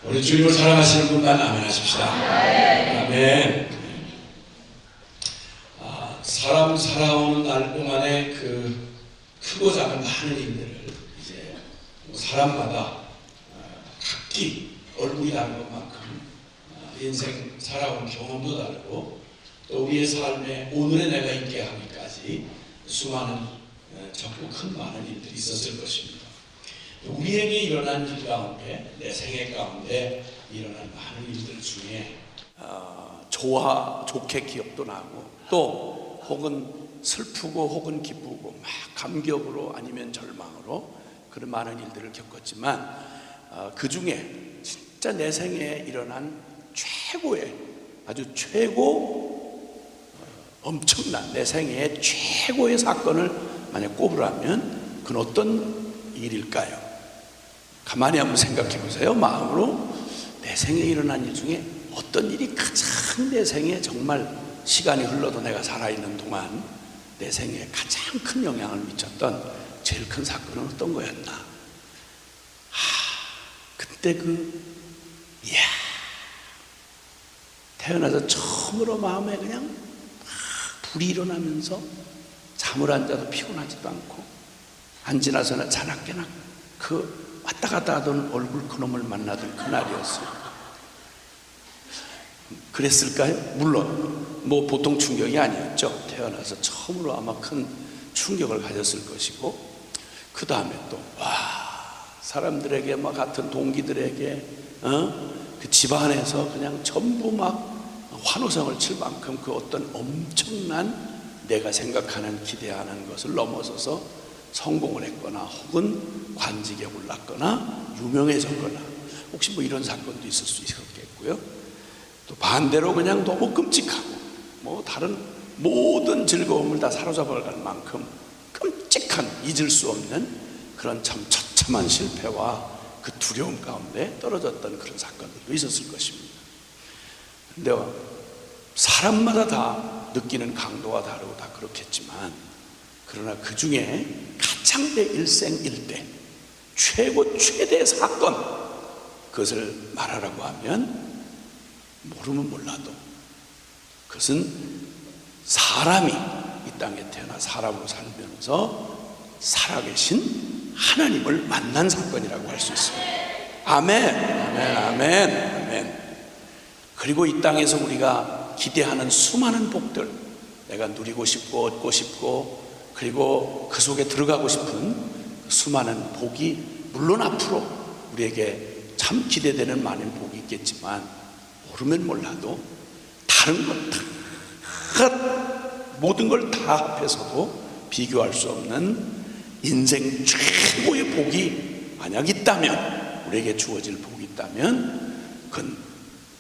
우리 주님을 사랑하시는 분만 아멘 하십시다. 아멘. 사람 살아오는 날 동안에 그 크고 작은 많은 일들을 이제 사람마다 각기 얼굴이 다른 것만큼 인생 살아온 경험도 다르고 또 우리의 삶에 오늘의 내가 있게 하기까지 수많은 적고 큰 많은 일들이 있었을 것입니다. 우리에게 일어난 일 가운데 내 생애 가운데 일어난 많은 일들 중에 좋게 기억도 나고 또 혹은 슬프고 혹은 기쁘고 막 감격으로 아니면 절망으로 그런 많은 일들을 겪었지만 그 중에 진짜 내 생애에 일어난 최고의 아주 엄청난 내 생애의 최고의 사건을 만약 꼽으라면 그건 어떤 일일까요? 가만히 한번 생각해 보세요. 마음으로 내 생애에 일어난 일 중에 어떤 일이 가장 내 생애에 정말 시간이 흘러도 내가 살아있는 동안 내 생애에 가장 큰 영향을 미쳤던 제일 큰 사건은 어떤 거였나? 그때 태어나서 처음으로 마음에 그냥 불이 일어나면서 잠을 안 자도 피곤하지도 않고 안 지나서는 자나깨나 왔다 갔다 하던 얼굴 그놈을 만나던 그날이었어요. 그랬을까요? 물론 보통 충격이 아니었죠. 태어나서 처음으로 아마 큰 충격을 가졌을 것이고 그 다음에 또 사람들에게 같은 동기들에게 그 집안에서 그냥 전부 환호성을 칠 만큼 그 어떤 엄청난 내가 생각하는 기대하는 것을 넘어서서 성공을 했거나 혹은 관직에 올랐거나 유명해졌거나 혹시 이런 사건도 있을 수 있었겠고요. 또 반대로 그냥 너무 끔찍하고 다른 모든 즐거움을 다 사로잡아갈 만큼 끔찍한 잊을 수 없는 그런 참 처참한 실패와 그 두려움 가운데 떨어졌던 그런 사건들도 있었을 것입니다. 근데 사람마다 다 느끼는 강도가 다르고 다 그렇겠지만 그러나 그 중에 가장 내 일생일대 최대의 사건 그것을 말하라고 하면 모르면 몰라도 그것은 사람이 이 땅에 태어나 사람으로 살면서 살아계신 하나님을 만난 사건이라고 할 수 있습니다. 아멘, 아멘, 아멘, 아멘. 그리고 이 땅에서 우리가 기대하는 수많은 복들, 내가 누리고 싶고 얻고 싶고 그리고 그 속에 들어가고 싶은 수많은 복이 물론 앞으로 우리에게 참 기대되는 많은 복이 있겠지만 모르면 몰라도 다른 것 모든 걸 다 합해서도 비교할 수 없는 인생 최고의 복이 만약 있다면 우리에게 주어질 복이 있다면 그건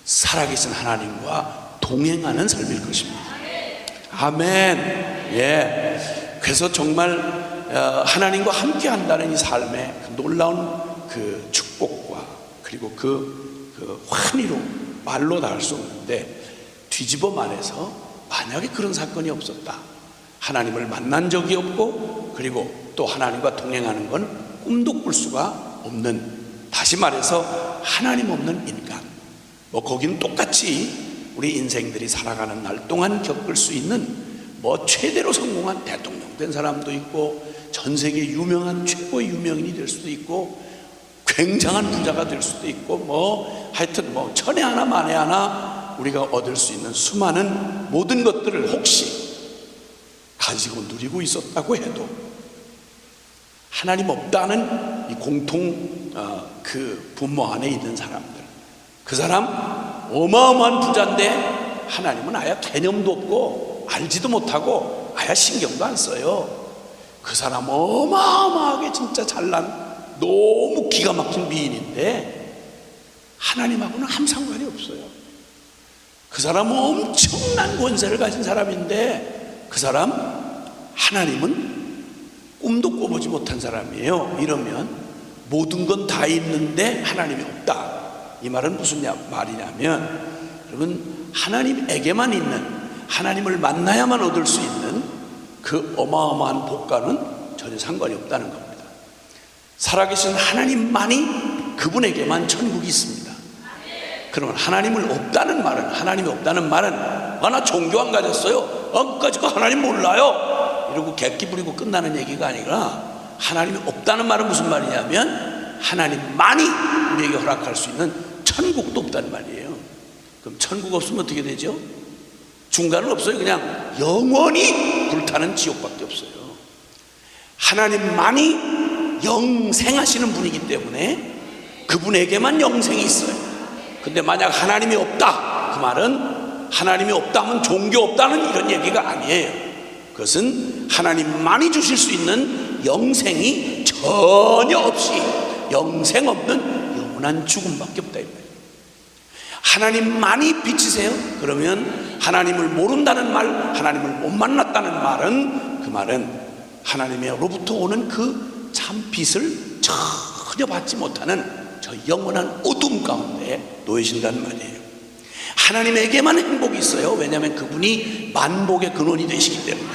살아계신 하나님과 동행하는 삶일 것입니다. 아멘. 그래서 정말 하나님과 함께 한다는 이 삶의 그 놀라운 그 축복과 그리고 그 환희로 말로 다 할 수 없는데 뒤집어 말해서 만약에 그런 사건이 없었다, 하나님을 만난 적이 없고 그리고 또 하나님과 동행하는 건 꿈도 꿀 수가 없는, 다시 말해서 하나님 없는 인간, 거기는 똑같이 우리 인생들이 살아가는 날 동안 겪을 수 있는 최대로 성공한 대통령 된 사람도 있고 전 세계 유명한 최고의 유명인이 될 수도 있고 굉장한 부자가 될 수도 있고 하여튼 천에 하나 만에 하나 우리가 얻을 수 있는 수많은 모든 것들을 혹시 가지고 누리고 있었다고 해도 하나님 없다는 이 공통 그 분모 안에 있는 사람들, 그 사람 어마어마한 부자인데 하나님은 아예 개념도 없고 알지도 못하고 아예 신경도 안 써요. 그 사람 어마어마하게 진짜 잘난 너무 기가 막힌 미인인데 하나님하고는 아무 상관이 없어요. 그 사람은 엄청난 권세를 가진 사람인데 그 사람 하나님은 꿈도 꿔보지 못한 사람이에요. 이러면 모든 건 다 있는데 하나님이 없다, 이 말은 무슨 말이냐면 여러분, 하나님에게만 있는, 하나님을 만나야만 얻을 수 있는 그 어마어마한 복과는 전혀 상관이 없다는 겁니다. 살아계신 하나님만이, 그분에게만 천국이 있습니다. 그러면 하나님이 없다는 말은 나 종교 안 가졌어요, 가지고 하나님 몰라요 이러고 객기 부리고 끝나는 얘기가 아니라, 하나님이 없다는 말은 무슨 말이냐면 하나님만이 우리에게 허락할 수 있는 천국도 없다는 말이에요. 그럼 천국 없으면 어떻게 되죠? 중간은 없어요. 그냥 영원히 불타는 지옥밖에 없어요. 하나님만이 영생하시는 분이기 때문에 그분에게만 영생이 있어요. 근데 만약 하나님이 없다, 그 말은 하나님이 없다면 종교 없다는 이런 얘기가 아니에요. 그것은 하나님만이 주실 수 있는 영생이 전혀 없이 영생 없는 영원한 죽음밖에 없다 이 말이에요. 하나님만이 빛이세요? 그러면 하나님을 모른다는 말, 하나님을 못 만났다는 말은, 그 말은 하나님으로부터 오는 그 참 빛을 전혀 받지 못하는 저 영원한 어둠 가운데 놓이신다는 말이에요. 하나님에게만 행복이 있어요. 왜냐하면 그분이 만복의 근원이 되시기 때문에.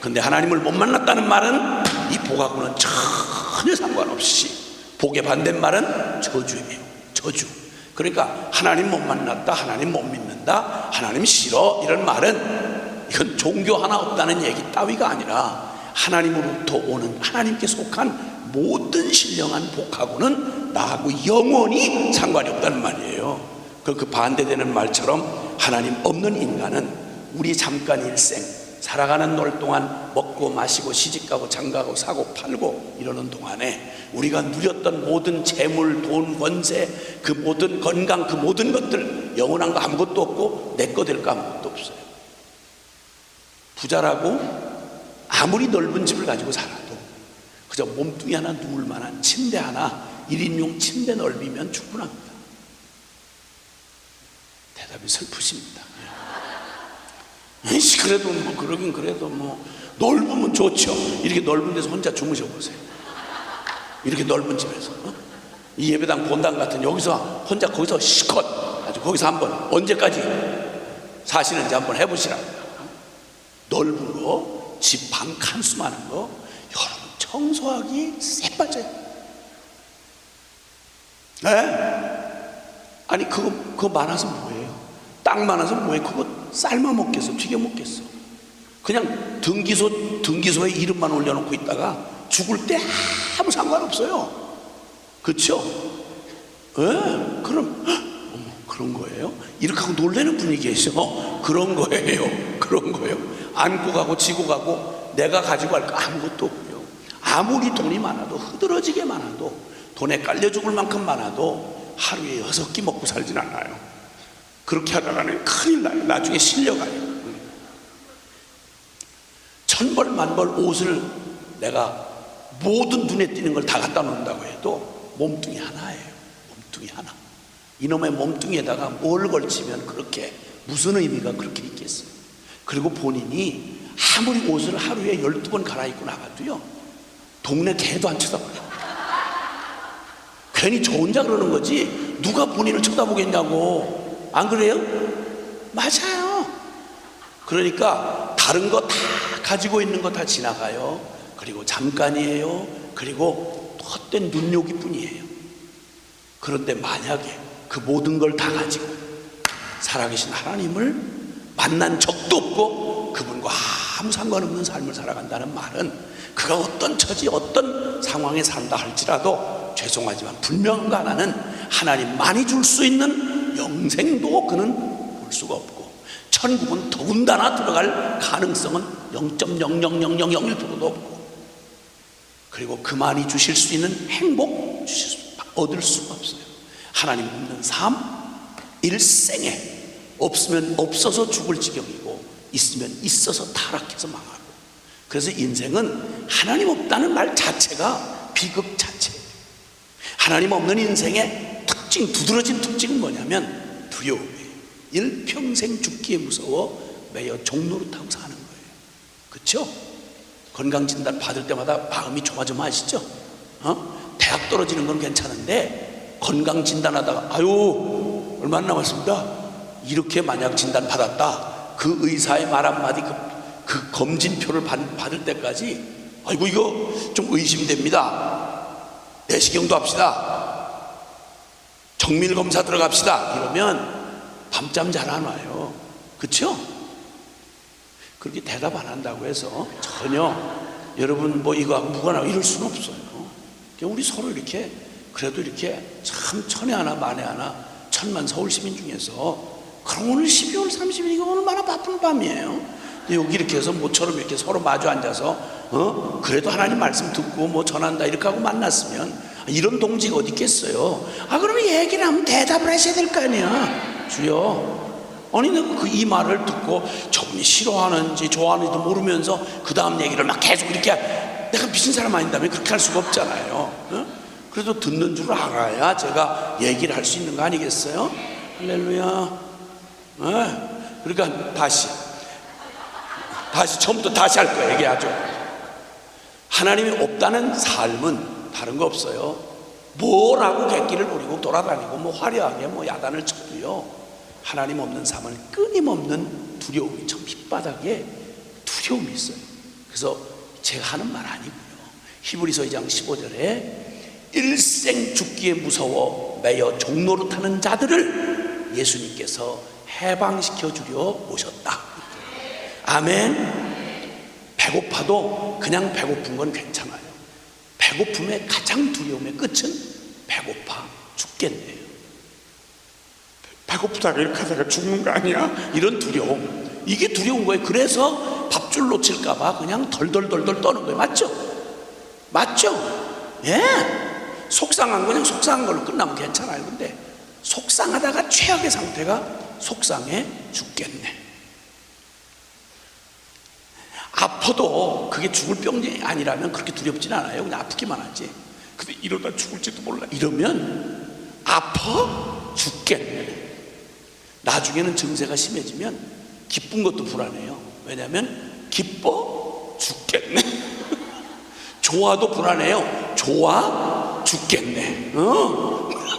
근데 하나님을 못 만났다는 말은 이 복하고는 전혀 상관없이 복의 반대말은 저주예요. 저주. 그러니까 하나님 못 만났다, 하나님 못 믿는다, 하나님 싫어, 이런 말은 이건 종교 하나 없다는 얘기 따위가 아니라 하나님으로부터 오는, 하나님께 속한 모든 신령한 복하고는 나하고 영원히 상관이 없다는 말이에요. 그 반대되는 말처럼 하나님 없는 인간은 우리 잠깐 일생 살아가는 날 동안 먹고 마시고 시집가고 장가고 사고 팔고 이러는 동안에 우리가 누렸던 모든 재물, 돈, 권세, 그 모든 건강, 그 모든 것들 영원한 거 아무것도 없고 내 거 될 거 아무것도 없어요. 부자라고 아무리 넓은 집을 가지고 살아도 그저 몸뚱이 하나 누울 만한 침대 하나, 1인용 침대 넓이면 충분합니다. 대답이 슬프십니다. 그래도 뭐 그러긴 그래도 뭐 넓으면 좋죠. 이렇게 넓은 데서 혼자 주무셔 보세요. 이렇게 넓은 집에서 이 예배당 본당 같은 여기서 혼자 거기서 시컷 아주 거기서 한번 언제까지 사시는지 한번 해보시라고요. 넓은 거, 집 방 칸수 많은 거 여러분 청소하기 쎄빠져요. 아니 그거 많아서 뭐예요? 땅 많아서 뭐예요? 그거 삶아 먹겠어? 튀겨 먹겠어? 그냥 등기소에 이름만 올려놓고 있다가 죽을 때 아무 상관없어요. 그렇죠? 그럼 그런 거예요? 이렇게 하고 놀라는 분이 계셔. 그런 거예요. 그런 거예요. 안고 가고 지고 가고 내가 가지고 갈 거 아무것도 없고요. 아무리 돈이 많아도, 흐드러지게 많아도, 돈에 깔려 죽을 만큼 많아도 하루에 6끼 먹고 살진 않아요. 그렇게 하다가는 큰일 나요. 나중에 실려가요. 천벌 만벌 옷을 내가 모든 눈에 띄는 걸 다 갖다 놓는다고 해도 몸뚱이 하나예요. 몸뚱이 하나. 이놈의 몸뚱이에다가 뭘 걸치면 그렇게 무슨 의미가 그렇게 있겠어요? 그리고 본인이 아무리 옷을 하루에 12번 갈아입고 나가도요, 동네 개도 안 쳐다봐요. 괜히 저 혼자 그러는 거지 누가 본인을 쳐다보겠냐고. 안 그래요? 맞아요. 그러니까 다른 거 다 가지고 있는 거 다 지나가요. 그리고 잠깐이에요. 그리고 헛된 눈요기 뿐이에요. 그런데 만약에 그 모든 걸 다 가지고 살아계신 하나님을 만난 적도 없고 그분과 아무 상관없는 삶을 살아간다는 말은 그가 어떤 처지, 어떤 상황에 산다 할지라도 죄송하지만 분명한 거 하나는 하나님만이 줄 수 있는 영생도 그는 볼 수가 없고, 천국은 더군다나 들어갈 가능성은 0.00001%도 없고, 그리고 그만이 주실 수 있는 행복 얻을 수가 없어요. 하나님 없는 삶, 일생에 없으면 없어서 죽을 지경이고 있으면 있어서 타락해서 망하고. 그래서 인생은 하나님 없다는 말 자체가 비극 자체예요. 하나님 없는 인생의 특징, 두드러진 특징은 뭐냐면 두려움이에요. 일평생 죽기에 무서워 매여 종노릇하고 사는 거예요. 그렇죠? 건강진단 받을 때마다 마음이 조마조마하시죠? 대학 떨어지는 건 괜찮은데 건강진단하다가 아유 얼마나 남았습니다. 이렇게 만약 진단 받았다, 그 의사의 말 한마디, 그 검진표를 받을 때까지 아이고 이거 좀 의심됩니다. 내시경도 합시다. 정밀검사 들어갑시다 이러면 밤잠 잘 안 와요. 그렇죠? 그렇게 대답 안 한다고 해서 전혀 여러분 뭐 이거하고 무관하고 이럴 수는 없어요. 우리 서로 이렇게 그래도 이렇게 참 천에 하나 만에 하나 천만 서울 시민 중에서 그럼 오늘 12월 30일 이거 얼마나 바쁜 밤이에요. 여기 이렇게 해서 모처럼 이렇게 서로 마주 앉아서 그래도 하나님 말씀 듣고 뭐 전한다 이렇게 하고 만났으면 이런 동지가 어디 있겠어요. 그러면 얘기를 하면 대답을 하셔야 될 거 아니야. 주여, 아니 내가 이 말을 듣고 저분이 싫어하는지 좋아하는지도 모르면서 그 다음 얘기를 막 계속 이렇게 내가 미친 사람 아닌다면 그렇게 할 수가 없잖아요. 그래도 듣는 줄 알아야 제가 얘기를 할 수 있는 거 아니겠어요? 할렐루야. 그러니까 다시 처음부터 다시 할 거예요. 얘기하죠. 하나님이 없다는 삶은 다른 거 없어요. 뭐라고 객기를 부리고 돌아다니고 뭐 화려하게 뭐 야단을 쳐도요, 하나님 없는 삶은 끊임없는 두려움이 참 밑바닥에 두려움이 있어요. 그래서 제가 하는 말 아니고요. 히브리서 2장 15절에 일생 죽기에 무서워 매여 종노릇하는 자들을 예수님께서 해방시켜 주려 오셨다. 아멘. 배고파도 그냥 배고픈 건 괜찮아요. 배고픔의 가장 두려움의 끝은 배고파 죽겠네요. 배고프다가 이렇게 하다가 죽는 거 아니야? 이런 두려움, 이게 두려운 거예요. 그래서 밥줄 놓칠까봐 그냥 덜덜덜덜 떠는 거예요. 맞죠? 맞죠? 예. 속상한 거 그냥 속상한 걸로 끝나면 괜찮아요. 근데 속상하다가 최악의 상태가 속상해 죽겠네. 아파도 그게 죽을 병이 아니라면 그렇게 두렵진 않아요. 그냥 아프기만 하지. 근데 이러다 죽을지도 몰라 이러면 아파 죽겠네. 나중에는 증세가 심해지면 기쁜 것도 불안해요. 왜냐하면 기뻐 죽겠네. 좋아도 불안해요. 좋아 죽겠네.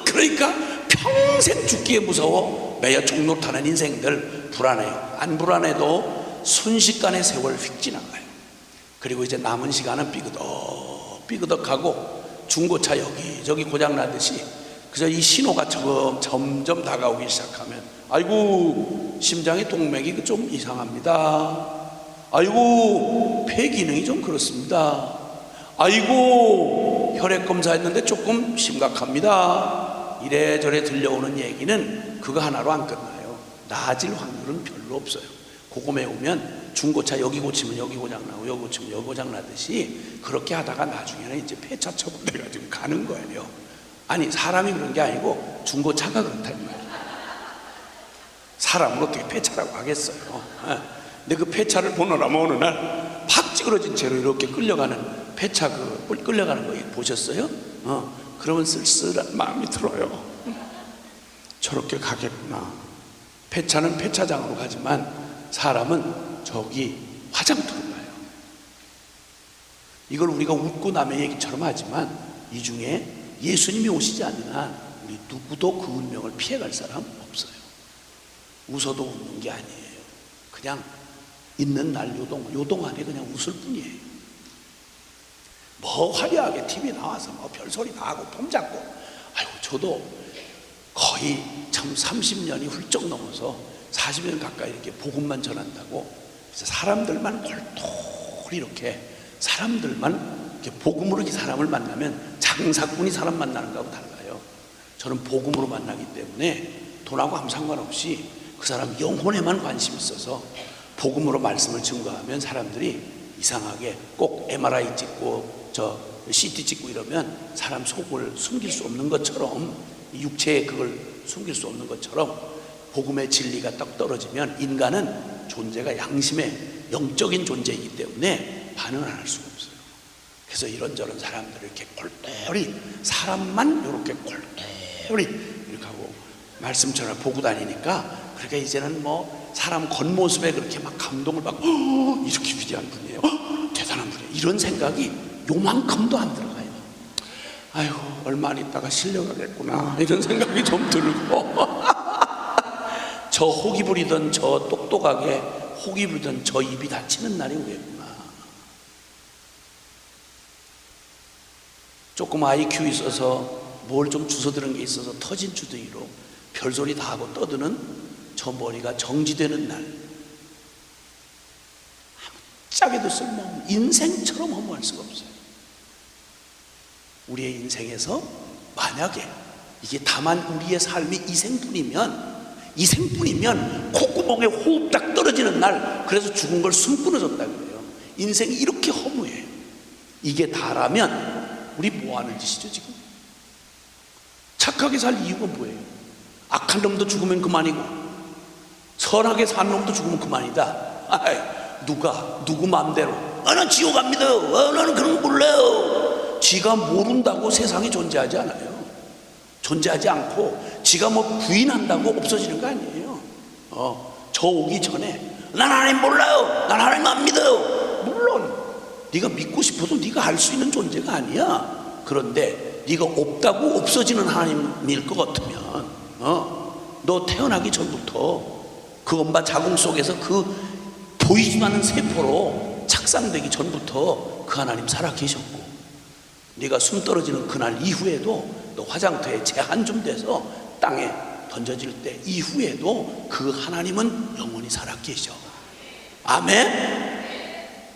그러니까 평생 죽기에 무서워 매여 종노릇하는 인생들 불안해요. 안 불안해도 순식간에 세월 휙 지나가요. 그리고 이제 남은 시간은 삐그덕하고 중고차 여기저기 고장나듯이 그래서 이 신호가 점점 다가오기 시작하면 아이고 심장의 동맥이 좀 이상합니다. 아이고 폐 기능이 좀 그렇습니다. 아이고 혈액 검사했는데 조금 심각합니다. 이래저래 들려오는 얘기는 그거 하나로 안 끝나요. 나아질 확률은 별로 없어요. 그거에 오면 중고차 여기 고치면 여기 고장나고 여기 고치면 여기 고장나듯이 그렇게 하다가 나중에는 이제 폐차 처분돼가지고 가는 거예요. 아니 사람이 그런 게 아니고 중고차가 그렇다는 말이에요. 사람을 어떻게 폐차라고 하겠어요. 근데 그 폐차를 보느라면 어느 날 팍 찌그러진 채로 이렇게 끌려가는 폐차 끌려가는 거 보셨어요? 그러면 쓸쓸한 마음이 들어요. 저렇게 가겠구나. 폐차는 폐차장으로 가지만 사람은 저기 화장터로 가요. 이걸 우리가 웃고 남의 얘기처럼 하지만 이 중에 예수님이 오시지 않는 한 우리 누구도 그 운명을 피해갈 사람 없어요. 웃어도 웃는 게 아니에요. 그냥 있는 날 요동 안에 그냥 웃을 뿐이에요. 뭐 화려하게 TV 나와서 뭐 별소리 나고 폼 잡고, 아이고 저도 거의 참 30년이 훌쩍 넘어서 40년 가까이 이렇게 복음만 전한다고 사람들만 골똘히 이렇게 사람들만 이렇게 복음으로 이렇게 사람을 만나면 장사꾼이 사람 만나는 거하고 달라요. 저는 복음으로 만나기 때문에 돈하고 아무 상관없이 그 사람 영혼에만 관심이 있어서 복음으로 말씀을 증거하면 사람들이 이상하게 꼭 MRI 찍고 저 CT 찍고 이러면 사람 속을 숨길 수 없는 것처럼, 육체에 그걸 숨길 수 없는 것처럼 복음의 진리가 딱 떨어지면 인간은 존재가 양심의 영적인 존재이기 때문에 반응을 안 할 수가 없어요. 그래서 이런저런 사람들을 이렇게 골똘히 사람만 이렇게 골똘히 이렇게 하고 말씀처럼 보고 다니니까, 그러니까 이제는 뭐 사람 겉모습에 그렇게 막 감동을 받고 이렇게 위대한 분이에요, 대단한 분이에요, 이런 생각이 요만큼도 안 들어가요. 아이고 얼마 안 있다가 실려가겠구나 이런 생각이 좀 들고 저 호기 부리던 저 똑똑하게 호기 부리던 저 입이 닫히는 날이 오겠구나. 조금 IQ 있어서 뭘 좀 주워들은 게 있어서 터진 주둥이로 별소리 다 하고 떠드는 저 머리가 정지되는 날, 아무짝에도 쓸모없는 인생처럼 허무할 수가 없어요. 우리의 인생에서 만약에 이게 다만 우리의 삶이 이생뿐이면 콧구멍에 호흡 딱 떨어지는 날, 그래서 죽은 걸 숨 끊어졌다 그래요. 인생이 이렇게 허무해요. 이게 다라면 우리 뭐 하는 짓이죠 지금? 착하게 살 이유가 뭐예요? 악한 놈도 죽으면 그만이고 선하게 산 놈도 죽으면 그만이다. 아이, 누구 마음대로 나는 지옥 갑니다, 나는 그런 거 몰라요. 지가 모른다고 세상에 존재하지 않아요. 존재하지 않고 지가 뭐 부인한다고 없어지는 거 아니에요. 저 오기 전에 난 하나님 몰라요, 난 하나님 안 믿어요. 물론 네가 믿고 싶어도 네가 알 수 있는 존재가 아니야. 그런데 네가 없다고 없어지는 하나님일 것 같으면 너 태어나기 전부터 그 엄마 자궁 속에서 그 보이지 않는 세포로 착상되기 전부터 그 하나님 살아 계셨고, 네가 숨 떨어지는 그날 이후에도 너 화장터에 제한 좀 돼서 땅에 던져질 때 이후에도 그 하나님은 영원히 살아 계셔. 아멘.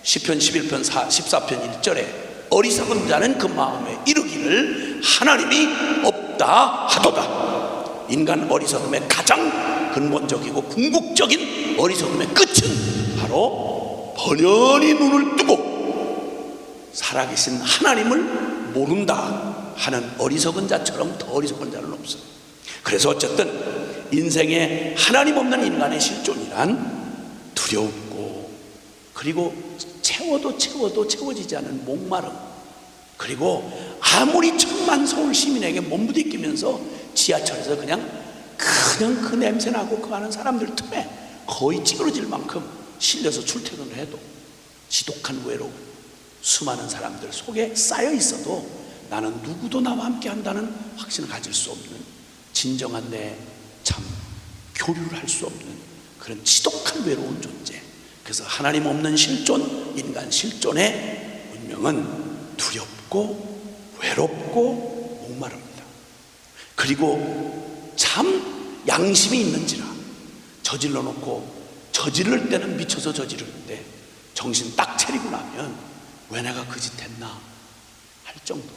시편 11편 14편 1절에 어리석은 자는 그 마음에 이르기를 하나님이 없다 하도다. 인간 어리석음의 가장 근본적이고 궁극적인 어리석음의 끝은 바로 번연히 눈을 뜨고 살아계신 하나님을 모른다 하는 어리석은 자처럼 더 어리석은 자는 없어요. 그래서 어쨌든 인생에 하나님 없는 인간의 실존이란 두렵고, 그리고 채워도 채워지지 않은 목마름, 그리고 아무리 천만 서울 시민에게 몸부딪히면서 지하철에서 그냥 그 냄새나고 그 하는 사람들 틈에 거의 찌그러질 만큼 실려서 출퇴근을 해도 지독한 외로움, 수많은 사람들 속에 쌓여 있어도 나는 누구도 나와 함께 한다는 확신을 가질 수 없는, 진정한 내 참 교류를 할 수 없는 그런 지독한 외로운 존재. 그래서 하나님 없는 실존, 인간 실존의 운명은 두렵고 외롭고 목마릅니다. 그리고 참 양심이 있는지라 저질러 놓고 저지를 때는 미쳐서 저지르는데 정신 딱 차리고 나면 왜 내가 그 짓 했나 할 정도로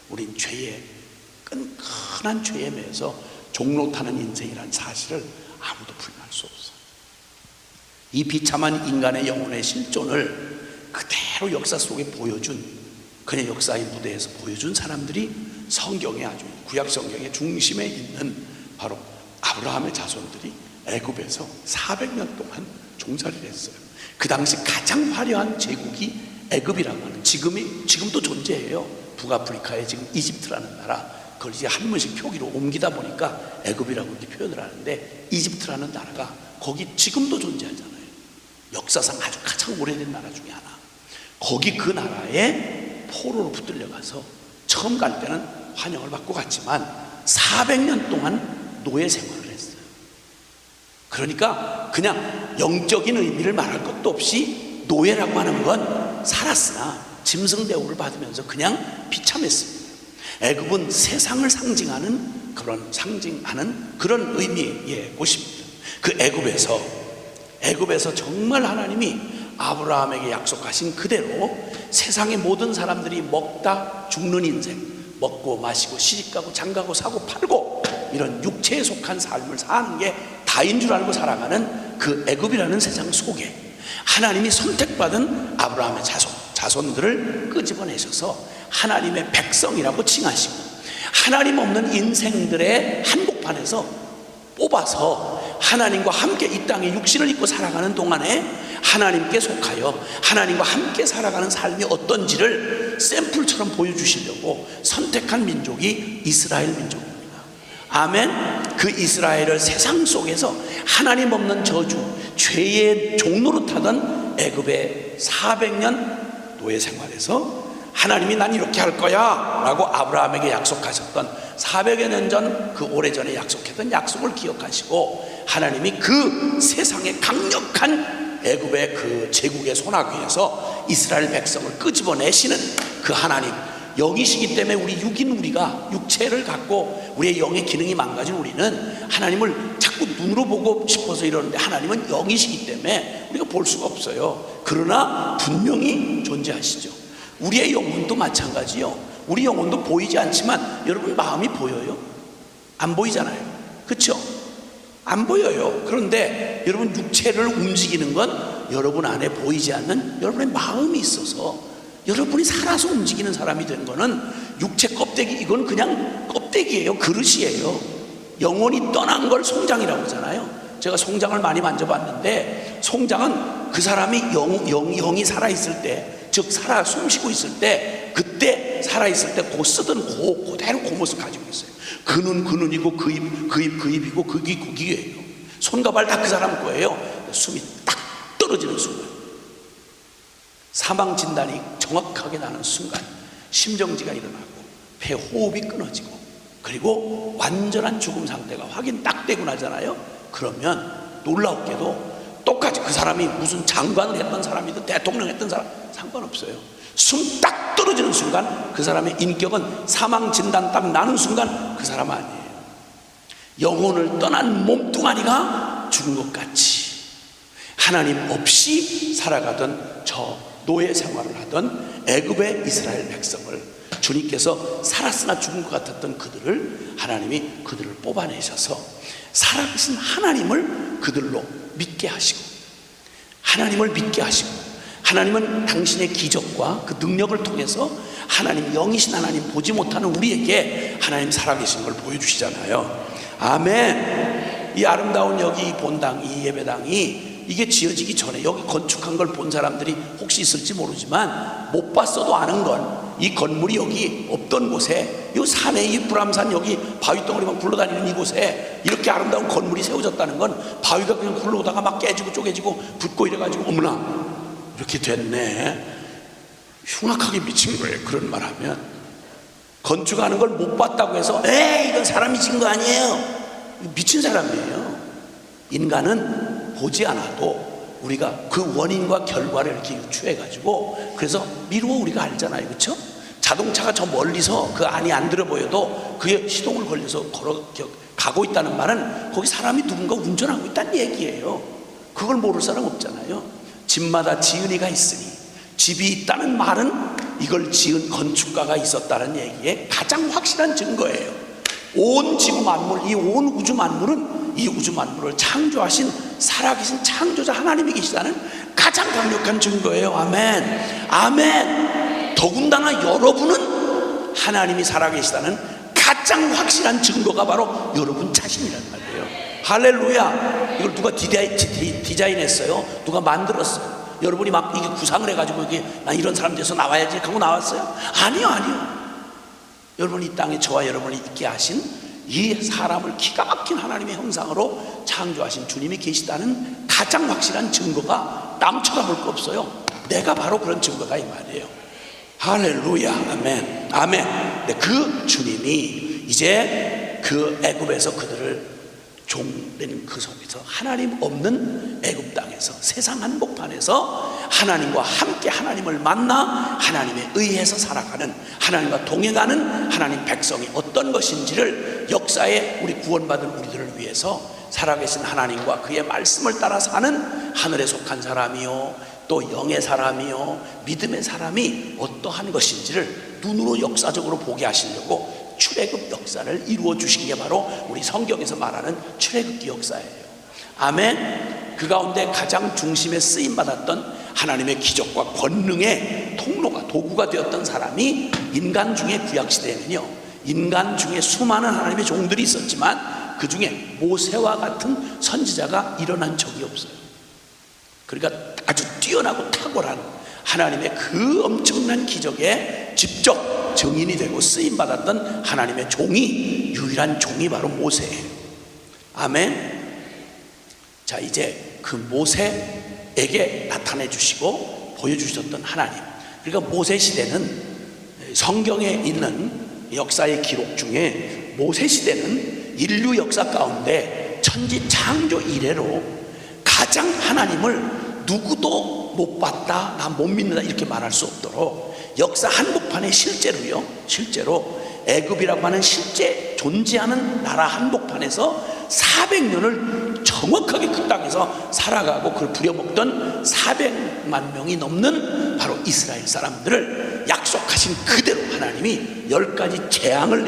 우린 죄에, 끈끈한 죄에 매여서 종로 타는 인생이라는 사실을 아무도 부인할 수 없어. 이 비참한 인간의 영혼의 실존을 그대로 역사 속에 보여준, 그의 역사의 무대에서 보여준 사람들이 성경의 아주 구약 성경의 중심에 있는 바로 아브라함의 자손들이 애굽에서 400년 동안 종살이를 했어요. 그 당시 가장 화려한 제국이 애굽이라고 하는, 지금도 존재해요. 북아프리카에 지금 이집트라는 나라, 그걸 이제 한 번씩 표기로 옮기다 보니까 애굽이라고 이렇게 표현을 하는데, 이집트라는 나라가 거기 지금도 존재하잖아요. 역사상 아주 가장 오래된 나라 중에 하나. 거기 그 나라에 포로로 붙들려가서 처음 갈 때는 환영을 받고 갔지만 400년 동안 노예 생활을 했어요. 그러니까 그냥 영적인 의미를 말할 것도 없이 노예라고 하는 건 살았으나 짐승 대우를 받으면서 그냥 비참했습니다. 애굽은 세상을 상징하는 그런 의미의 곳입니다. 그 애굽에서 정말 하나님이 아브라함에게 약속하신 그대로 세상의 모든 사람들이 먹다 죽는 인생, 먹고 마시고 시집가고 장가고 사고 팔고 이런 육체에 속한 삶을 사는 게 다인 줄 알고 살아가는 그 애굽이라는 세상 속에 하나님이 선택받은 아브라함의 자손들을 끄집어내셔서 하나님의 백성이라고 칭하시고, 하나님 없는 인생들의 한복판에서 뽑아서 하나님과 함께 이 땅에 육신을 입고 살아가는 동안에 하나님께 속하여 하나님과 함께 살아가는 삶이 어떤지를 샘플처럼 보여주시려고 선택한 민족이 이스라엘 민족입니다. 아멘. 그 이스라엘을 세상 속에서 하나님 없는 저주, 죄의 종로로 타던 애굽의 400년 노예 생활에서 하나님이 난 이렇게 할 거야 라고 아브라함에게 약속하셨던 400여 년 전 그 오래전에 약속했던 약속을 기억하시고, 하나님이 그 세상의 강력한 애굽의 그 제국의 소나기에서 이스라엘 백성을 끄집어내시는 그 하나님, 영이시기 때문에 우리 우리가 육체를 갖고 우리의 영의 기능이 망가진 우리는 하나님을 자꾸 눈으로 보고 싶어서 이러는데, 하나님은 영이시기 때문에 우리가 볼 수가 없어요. 그러나 분명히 존재하시죠. 우리의 영혼도 마찬가지요. 우리 영혼도 보이지 않지만 여러분 마음이 보여요? 안 보이잖아요. 그렇죠? 안 보여요. 그런데 여러분 육체를 움직이는 건 여러분 안에 보이지 않는 여러분의 마음이 있어서, 여러분이 살아서 움직이는 사람이 되는 거는 육체 껍데기, 이건 그냥 껍데기예요. 그릇이에요. 영혼이 떠난 걸 송장이라고 하잖아요. 제가 송장을 많이 만져봤는데, 송장은 그 사람이 영이 살아있을 때, 즉 살아 숨쉬고 있을 때, 그때 살아있을 때 그 쓰던 그대로 그 모습 가지고 있어요. 그 눈이고 그 입이고 그 귀예요. 손과 발 다 그 사람 거예요. 숨이 딱 떨어지는 순간, 사망 진단이 정확하게 나는 순간 심정지가 일어나고 폐 호흡이 끊어지고, 그리고 완전한 죽음 상태가 확인 딱 되고 나잖아요. 그러면 놀랍게도 똑같이 그 사람이 무슨 장관을 했던 사람이든 대통령 했던 사람 상관없어요. 숨 딱 떨어지는 순간 그 사람의 인격은 사망 진단 딱 나는 순간 그 사람 아니에요. 영혼을 떠난 몸뚱아리가 죽은 것 같이 하나님 없이 살아가던 저 노예 생활을 하던 애굽의 이스라엘 백성을 주님께서 살았으나 죽은 것 같았던 그들을, 하나님이 그들을 뽑아내셔서 살아계신 하나님을 그들로 믿게 하시고, 하나님을 믿게 하시고, 하나님은 당신의 기적과 그 능력을 통해서 하나님, 영이신 하나님, 보지 못하는 우리에게 하나님 살아계신 걸 보여주시잖아요. 아멘. 이 아름다운 여기 본당, 이 예배당이 이게 지어지기 전에 여기 건축한 걸 본 사람들이 혹시 있을지 모르지만, 못 봤어도 아는 건 이 건물이 여기 없던 곳에, 이 산에, 이 불암산 여기 바위덩어리만 굴러다니는 이곳에 이렇게 아름다운 건물이 세워졌다는 건, 바위가 그냥 굴러오다가 막 깨지고 쪼개지고 붙고 이래가지고 어머나 이렇게 됐네, 흉악하게 미친 거예요. 그런 말 하면 건축하는 걸 못 봤다고 해서 에이 이건 사람이 지은 거 아니에요, 미친 사람이에요. 인간은 보지 않아도 우리가 그 원인과 결과를 이렇게 유추해가지고, 그래서 미루어 우리가 알잖아요. 그렇죠? 자동차가 저 멀리서 그 안이 안 들어 보여도 그게 시동을 걸려서 가고 있다는 말은 거기 사람이 누군가 운전하고 있다는 얘기예요. 그걸 모를 사람 없잖아요. 집마다 지은이가 있으니, 집이 있다는 말은 이걸 지은 건축가가 있었다는 얘기에 가장 확실한 증거예요. 온 지구 만물, 이 온 우주 만물은, 이 우주 만물을 창조하신 살아계신 창조자 하나님이 계시다는 가장 강력한 증거예요. 아멘. 아멘. 더군다나 여러분은 하나님이 살아계시다는 가장 확실한 증거가 바로 여러분 자신이란 말이에요. 할렐루야. 이걸 누가 디자인했어요? 누가 만들었어요? 여러분이 막 이게 구상을 해가지고 이게 나 이런 사람 돼서 나와야지 하고 나왔어요? 아니요. 여러분이 이 땅에 저와 여러분이 있게 하신 이 사람을 기가 막힌 하나님의 형상으로 창조하신 주님이 계시다는 가장 확실한 증거가 남 쳐다볼 거 없어요. 내가 바로 그런 증거다 이 말이에요. 할렐루야. 아멘. 아멘. 근데 그 주님이 이제 그 애굽에서 그들을 종된 그 속에서, 하나님 없는 애굽 땅에서, 세상 한복판에서 하나님과 함께 하나님을 만나 하나님에 의해서 살아가는, 하나님과 동행하는 하나님 백성이 어떤 것인지를 역사에 우리 구원받은 우리들을 위해서 살아계신 하나님과 그의 말씀을 따라 사는 하늘에 속한 사람이요, 또 영의 사람이요, 믿음의 사람이 어떠한 것인지를 눈으로 역사적으로 보게 하시려고 출애굽 역사를 이루어 주신 게 바로 우리 성경에서 말하는 출애굽기 역사예요. 아멘. 그 가운데 가장 중심에 쓰임받았던 하나님의 기적과 권능의 통로가, 도구가 되었던 사람이, 인간 중에 구약시대에는요, 인간 중에 수많은 하나님의 종들이 있었지만 그 중에 모세와 같은 선지자가 일어난 적이 없어요. 그러니까 아주 뛰어나고 탁월한 하나님의 그 엄청난 기적에 직접 증인이 되고 쓰임받았던 하나님의 종이, 유일한 종이 바로 모세예요. 아멘. 자, 이제 그 모세에게 나타내 주시고 보여주셨던 하나님, 그러니까 모세 시대는 성경에 있는 역사의 기록 중에 모세 시대는 인류 역사 가운데 천지 창조 이래로 가장 하나님을 누구도 못 봤다, 나 못 믿는다 이렇게 말할 수 없도록 역사 한복판에 실제로 애굽이라고 하는 실제 존재하는 나라 한복판에서 400년을 정확하게 그 땅에서 살아가고 그걸 부려먹던 400만 명이 넘는 바로 이스라엘 사람들을 약속하신 그대로 하나님이 10가지 재앙을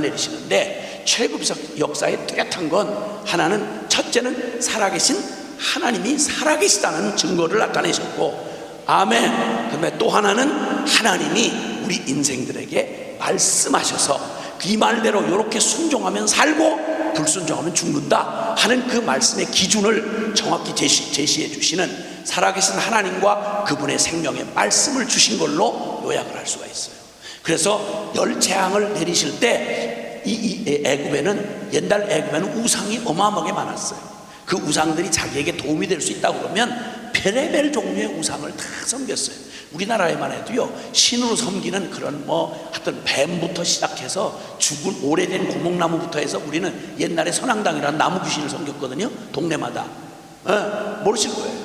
내리시는데 출애굽 역사의 뚜렷한 건 하나는, 첫째는 살아계신 하나님이 살아계시다는 증거를 나타내셨고, 아멘. 그다음에 또 하나는 하나님이 우리 인생들에게 말씀하셔서 이 말대로 이렇게 순종하면 살고 불순종하면 죽는다 하는 그 말씀의 기준을 정확히 제시해 주시는 살아계신 하나님과 그분의 생명의 말씀을 주신 걸로 요약을 할 수가 있어요. 그래서 10재앙을 내리실 때 이 애굽에는, 옛날 애굽에는 우상이 어마어마하게 많았어요. 그 우상들이 자기에게 도움이 될 수 있다고 그러면 별의별 종류의 우상을 다 섬겼어요. 우리나라에만 해도요, 신으로 섬기는 그런 하여튼 뱀부터 시작해서 죽은 오래된 고목나무부터 해서 우리는 옛날에 선앙당이라는 나무 귀신을 섬겼거든요, 동네마다. 모르실 거예요.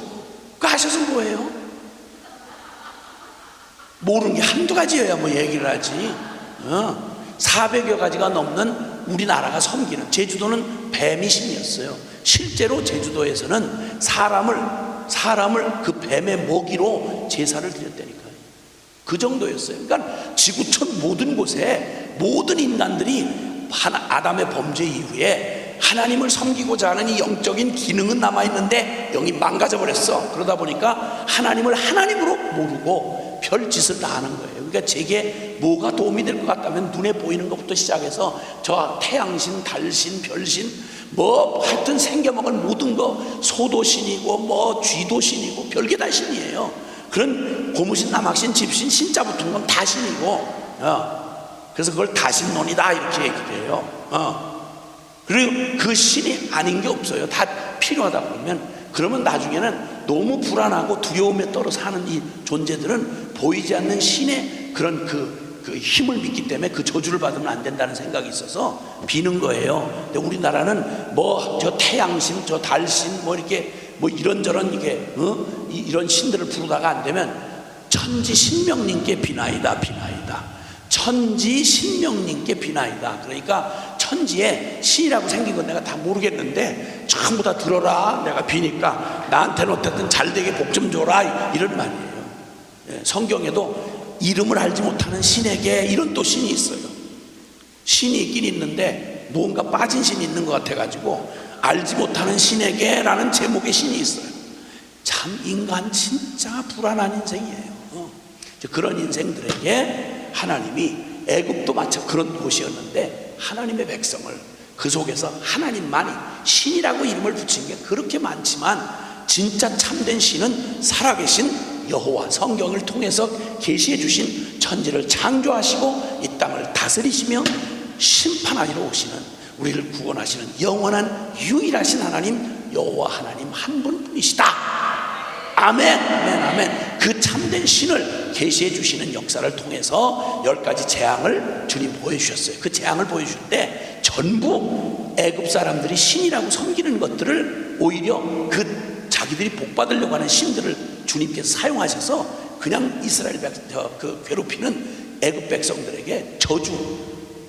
그거 하셔서 뭐예요? 모르는 게 한두 가지여야 뭐 얘기를 하지. 400여 가지가 넘는 우리나라가 섬기는, 제주도는 뱀이 신이었어요. 실제로 제주도에서는 사람을 그 뱀의 먹이로 제사를 드렸다니까요. 그 정도였어요. 그러니까 지구촌 모든 곳에 모든 인간들이 아담의 범죄 이후에 하나님을 섬기고자 하는 이 영적인 기능은 남아있는데 영이 망가져 버렸어. 그러다 보니까 하나님을 하나님으로 모르고 별짓을 다 하는 거예요. 그러니까 제게 뭐가 도움이 될 것 같다면 눈에 보이는 것부터 시작해서 저 태양신, 달신, 별신, 하여튼 생겨먹을 모든 거, 소도신이고 쥐도신이고 별게 다 신이에요. 그런 고무신, 남학신, 집신, 신자 붙은 건 다 신이고, 그래서 그걸 다신론이다 이렇게 얘기를 해요. 그리고 그 신이 아닌 게 없어요. 다 필요하다 그러면 나중에는 너무 불안하고 두려움에 떨어 사는 이 존재들은 보이지 않는 신의 그런 그 힘을 믿기 때문에 그 저주를 받으면 안 된다는 생각이 있어서 비는 거예요. 근데 우리나라는 저 태양신, 저 달신, 이렇게 이런저런 이런 신들을 부르다가 안 되면 천지 신명님께 비나이다. 천지 신명님께 비나이다. 그러니까 천지에 신이라고 생긴 건 내가 다 모르겠는데 전부 다 들어라. 내가 비니까 나한테는 어쨌든 잘되게 복 좀 줘라, 이런 말이에요. 성경에도 이름을 알지 못하는 신에게, 이런 또 신이 있어요. 신이 있긴 있는데 뭔가 빠진 신이 있는 것 같아가지고 알지 못하는 신에게 라는 제목의 신이 있어요. 참 인간 진짜 불안한 인생이에요. 그런 인생들에게 하나님이, 애굽도 마찬가지 그런 곳이었는데 하나님의 백성을 그 속에서 하나님만이 신이라고 이름을 붙인 게 그렇게 많지만 진짜 참된 신은 살아계신 여호와, 성경을 통해서 계시해 주신 천지를 창조하시고 이 땅을 다스리시며 심판하시러 오시는, 우리를 구원하시는 영원한 유일하신 하나님 여호와 하나님 한 분뿐이시다. 아멘, 아멘, 아멘. 그 참된 신을 계시해 주시는 역사를 통해서 10가지 재앙을 주님 보여주셨어요. 그 재앙을 보여줄 때 전부 애굽 사람들이 신이라고 섬기는 것들을 오히려 그 자기들이 복받으려고 하는 신들을 주님께서 사용하셔서 그냥 이스라엘 괴롭히는 애굽 백성들에게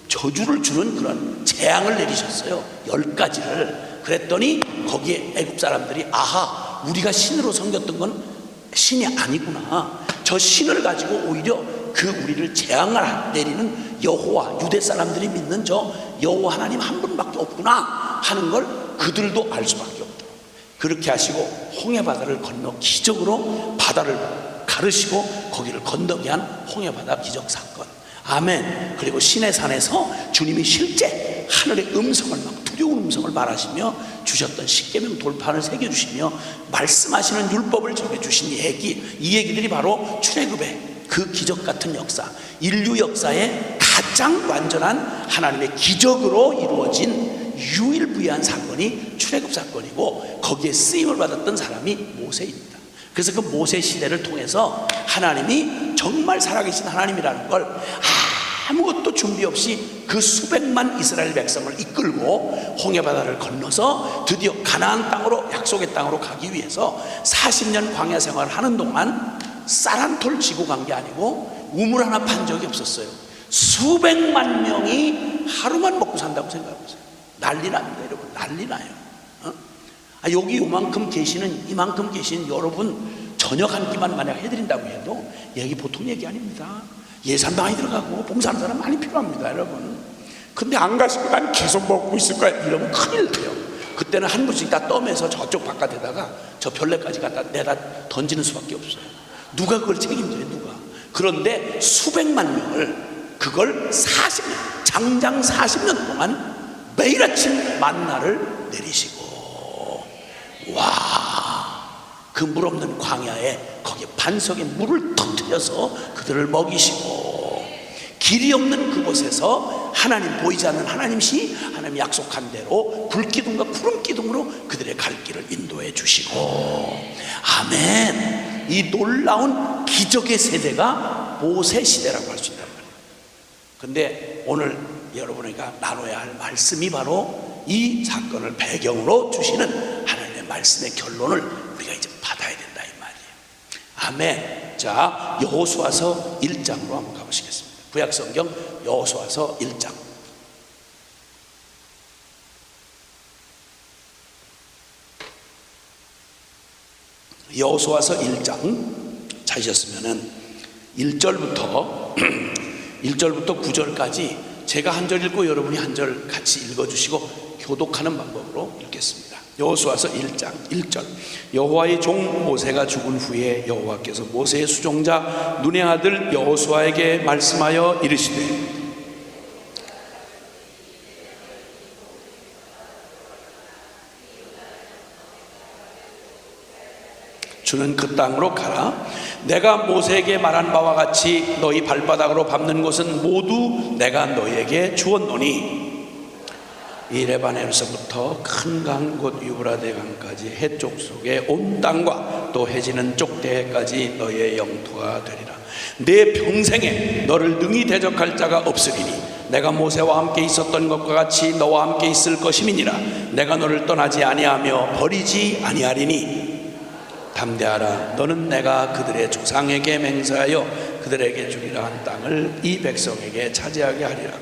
저주를 주는 그런 재앙을 내리셨어요. 10가지를. 그랬더니 거기에 애굽 사람들이 아하, 우리가 신으로 섬겼던 건 신이 아니구나. 저 신을 가지고 오히려 그 우리를 재앙을 내리는 여호와, 유대 사람들이 믿는 저 여호와 하나님 한 분밖에 없구나 하는 걸 그들도 알 수밖에 없도록 그렇게 하시고 홍해바다를 건너 기적으로 바다를 가르시고 거기를 건너게 한 홍해바다 기적사건. 아멘. 그리고 시내산에서 주님이 실제 하늘의 음성을, 막 두려운 음성을 말하시며 주셨던 십계명 돌판을 새겨주시며 말씀하시는 율법을 적어주신 이 얘기들이 바로 출애굽의 그 기적 같은 역사, 인류 역사의 가장 완전한 하나님의 기적으로 이루어진 유일무이한 사건이 출애굽 사건이고 거기에 쓰임을 받았던 사람이 모세입니다. 그래서 그 모세 시대를 통해서 하나님이 정말 살아계신 하나님이라는 걸 아무것도 준비 없이 그 수백만 이스라엘 백성을 이끌고 홍해바다를 건너서 드디어 가나안 땅으로, 약속의 땅으로 가기 위해서 40년 광야 생활을 하는 동안 쌀 한 톨 지고 간 게 아니고 우물 하나 판 적이 없었어요. 수백만 명이 하루만 먹고 산다고 생각해보세요. 난리 납니다, 여러분. 난리 나요. 여기 이만큼 계시는 여러분 저녁 한 끼만 만약 해드린다고 해도 얘기 보통 얘기 아닙니다. 예산 많이 들어가고 봉사하는 사람 많이 필요합니다, 여러분. 근데 안 가시고 난 계속 먹고 있을 거야 이러면 큰일 나요. 그때는 한 분씩 다 떠매서 저쪽 바깥에다가 저 별내까지 갖다 내다 던지는 수밖에 없어요. 누가 그걸 책임져요, 누가? 그런데 수백만 명을 그걸 40년, 장장 40년 동안 매일 아침 만나를 내리시고, 와, 그 물 없는 광야에 거기에 반석에 물을 터뜨려서 그들을 먹이시고, 길이 없는 그곳에서 하나님, 보이지 않는 하나님이 약속한 대로 불기둥과 구름기둥으로 그들의 갈 길을 인도해 주시고, 아멘. 이 놀라운 기적의 세대가 모세 시대라고 할 수 있단 말이에요. 근데 오늘 여러분에게 나눠야 할 말씀이 바로 이 사건을 배경으로 주시는 하나님의 말씀의 결론을 우리가 이제 받아야 된다, 이 말이에요. 아멘. 자, 여호수아서 1장으로 한번 가보시겠습니다. 구약성경 여호수아서 1장. 여호수아서 1장 찾으셨으면은 1절부터 9절까지 제가 한 절 읽고 여러분이 한 절 같이 읽어주시고 교독하는 방법으로 읽겠습니다. 여호수아서 1장 1절. 여호와의 종 모세가 죽은 후에 여호와께서 모세의 수종자 눈의 아들 여호수아에게 말씀하여 이르시되, 주는 그 땅으로 가라. 내가 모세에게 말한 바와 같이 너희 발바닥으로 밟는 곳은 모두 내가 너희에게 주었노니, 이 레바논에서부터 큰 강 곧 유브라데 강까지 해쪽 속에 온 땅과 또 해지는 쪽대까지 너희의 영토가 되리라. 내 평생에 너를 능히 대적할 자가 없으리니 내가 모세와 함께 있었던 것과 같이 너와 함께 있을 것임이니라. 내가 너를 떠나지 아니하며 버리지 아니하리니 담대하라. 너는 내가 그들의 조상에게 맹세하여 그들에게 주리라 한 땅을 이 백성에게 차지하게 하리라.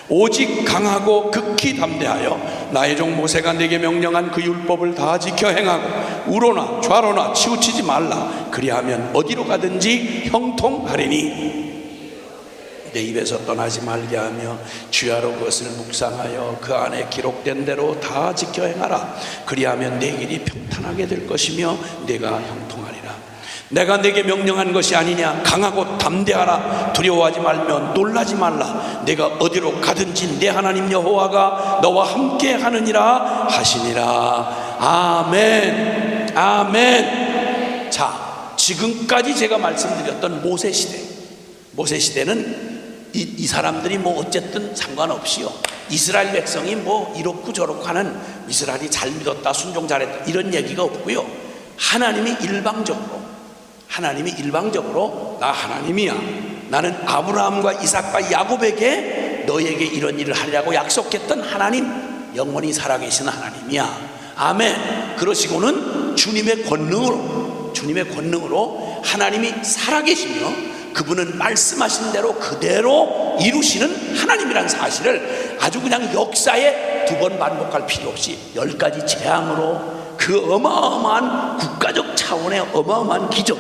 오직 강하고 극히 담대하여 나의 종 모세가 내게 명령한 그 율법을 다 지켜 행하고 우로나 좌로나 치우치지 말라. 그리하면 어디로 가든지 형통하리니 내 입에서 떠나지 말게 하며 주야로 그것을 묵상하여 그 안에 기록된 대로 다 지켜 행하라. 그리하면 내 길이 평탄하게 될 것이며 내가 형통하리라. 내가 내게 명령한 것이 아니냐. 강하고 담대하라. 두려워하지 말며 놀라지 말라. 내가 어디로 가든지 내 하나님 여호와가 너와 함께 하느니라 하시니라. 아멘. 아멘. 자, 지금까지 제가 말씀드렸던 모세 시대, 모세 시대는 이 사람들이 뭐 어쨌든 상관없이요, 이스라엘 백성이 뭐 이렇고 저렇고 하는, 이스라엘이 잘 믿었다, 순종 잘했다 이런 얘기가 없고요. 하나님이 일방적으로 나 하나님이야, 나는 아브라함과 이삭과 야곱에게 너에게 이런 일을 하리라고 약속했던 하나님, 영원히 살아계신 하나님이야. 아멘. 그러시고는 주님의 권능으로 하나님이 살아계시며 그분은 말씀하신 대로 그대로 이루시는 하나님이라는 사실을 아주 그냥 역사에 두 번 반복할 필요 없이 10가지 재앙으로 그 어마어마한 국가적 차원의 어마어마한 기적,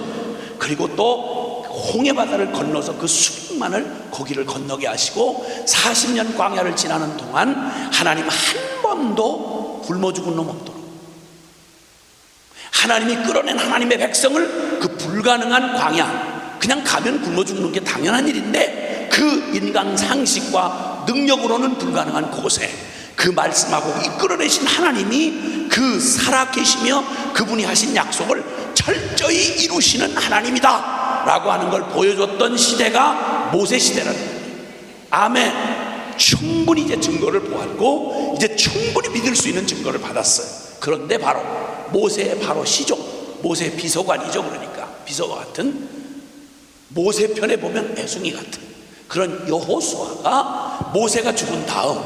그리고 또 홍해바다를 건너서 그 수백만을 거기를 건너게 하시고 40년 광야를 지나는 동안 하나님 한 번도 굶어 죽은 놈 없도록 하나님이 끌어낸 하나님의 백성을 그 불가능한 광야, 그냥 가면 굶어 죽는 게 당연한 일인데 그 인간 상식과 능력으로는 불가능한 곳에 그 말씀하고 이끌어내신 하나님이 그 살아계시며 그분이 하신 약속을 철저히 이루시는 하나님이다 라고 하는 걸 보여줬던 시대가 모세 시대라는 거예요. 아멘. 충분히 이제 증거를 보았고 이제 충분히 믿을 수 있는 증거를 받았어요. 그런데 바로 모세의 바로 시족, 모세의 비서관이죠. 그러니까 비서관 같은, 모세 편에 보면 애송이 같은, 그런 여호수아가 모세가 죽은 다음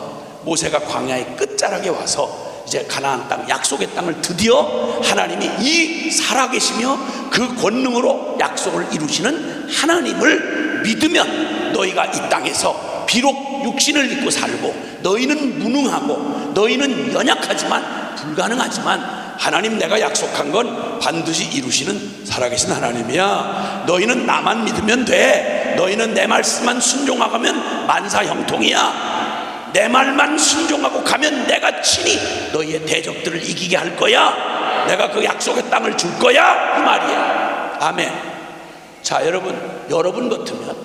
모세가 광야의 끝자락에 와서 이제 가나안 땅, 약속의 땅을 드디어 하나님이 이 살아계시며 그 권능으로 약속을 이루시는 하나님을 믿으면 너희가 이 땅에서 비록 육신을 입고 살고 너희는 무능하고 너희는 연약하지만 불가능하지만 하나님 내가 약속한 건 반드시 이루시는 살아계신 하나님이야. 너희는 나만 믿으면 돼. 너희는 내 말씀만 순종하면 만사형통이야. 내 말만 순종하고 가면 내가 친히 너희의 대적들을 이기게 할 거야. 내가 그 약속의 땅을 줄 거야, 이 말이야. 아멘. 자, 여러분 같으면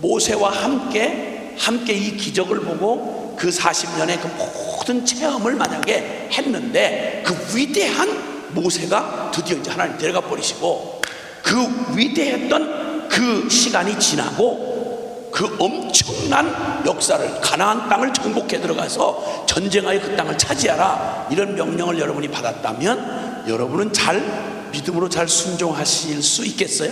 모세와 함께 이 기적을 보고 그 40년의 그 모든 체험을 만약에 했는데 그 위대한 모세가 드디어 이제 하나님 데려가 버리시고 그 위대했던 그 시간이 지나고 그 엄청난 역사를 가나안 땅을 정복해 들어가서 전쟁하여 그 땅을 차지하라 이런 명령을 여러분이 받았다면 여러분은 믿음으로 잘 순종하실 수 있겠어요?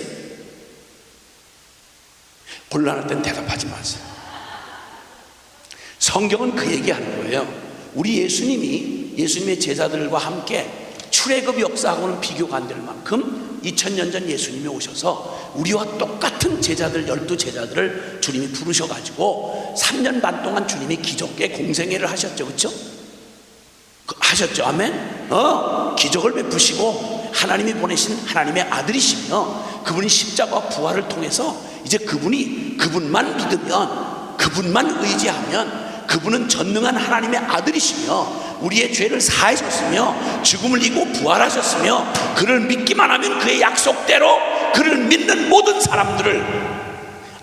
곤란할 땐 대답하지 마세요. 성경은 그 얘기하는 거예요. 우리 예수님의 제자들과 함께 출애굽 역사하고는 비교가 안 될 만큼 2000년 전 예수님이 오셔서 우리와 똑같은 제자들 12제자들을 주님이 부르셔가지고 3년 반 동안 주님이 기적의 공생애를 하셨죠. 그렇죠? 하셨죠. 아멘. 기적을 베푸시고 하나님이 보내신 하나님의 아들이시며 그분이 십자가와 부활을 통해서 이제 그분만 믿으면 그분만 의지하면 그분은 전능한 하나님의 아들이시며 우리의 죄를 사하셨으며 죽음을 이기고 부활하셨으며 그를 믿기만 하면 그의 약속대로 그를 믿는 모든 사람들을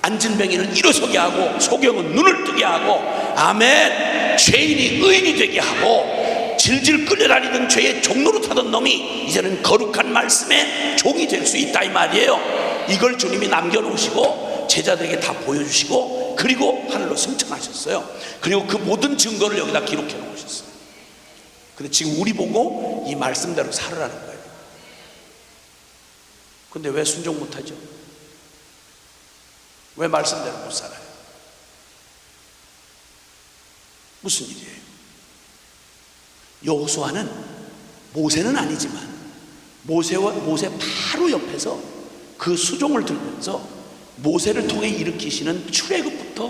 안진뱅이는 일어서게 하고 소경은 눈을 뜨게 하고 아멘 죄인이 의인이 되게 하고 질질 끌려다니던 죄의 종로로 타던 놈이 이제는 거룩한 말씀의 종이 될 수 있다 이 말이에요. 이걸 주님이 남겨놓으시고 제자들에게 다 보여주시고 그리고 하늘로 승천하셨어요. 그리고 그 모든 증거를 여기다 기록해 놓으셨어요. 근데 지금 우리 보고 이 말씀대로 살으라는 거예요. 근데 왜 순종 못하죠? 왜 말씀대로 못 살아요? 무슨 일이에요? 여호수아는 모세는 아니지만 모세 바로 옆에서 그 수종을 들면서 모세를 통해 일으키시는 출애굽부터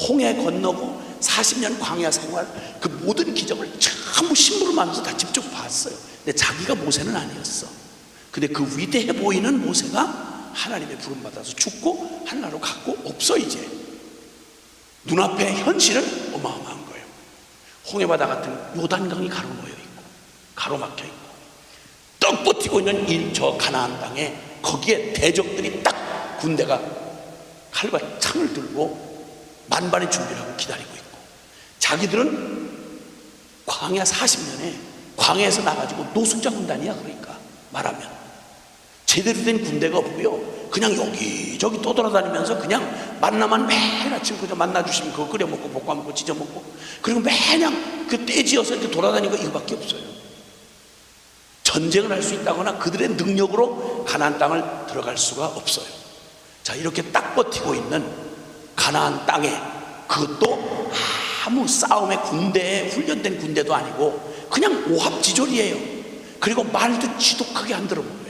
홍해 건너고 40년 광야 생활 그 모든 기적을 전부 심부름하면서 다 직접 봤어요. 근데 자기가 모세는 아니었어. 근데 그 위대해 보이는 모세가 하나님의 부름받아서 죽고 하늘나라로 갔고 없어. 이제 눈앞에 현실은 어마어마한 거예요. 홍해바다 같은 요단강이 가로놓여 있고 가로막혀 있고 떡 버티고 있는 저 가나안 땅에 거기에 대적들이 딱 군대가 칼과 창을 들고 만반의 준비를 하고 기다리고 있고 자기들은 광야 40년에 광야에서 나가지고 노숙자 군단이야. 그러니까 말하면 제대로 된 군대가 없고요. 그냥 여기저기 떠돌아다니면서 그냥 만나만 매일 아침 그저 만나주시면 그거 끓여 먹고 볶아 먹고 찢어 먹고 그리고 매냥 그 떼지어서 이렇게 돌아다니고 이거밖에 없어요. 전쟁을 할 수 있다거나 그들의 능력으로 가나안 땅을 들어갈 수가 없어요. 자, 이렇게 딱 버티고 있는 가나안 땅에 그것도 아무 싸움의 군대에 훈련된 군대도 아니고 그냥 오합지졸이에요. 그리고 말도 지독하게 안 들어보고요.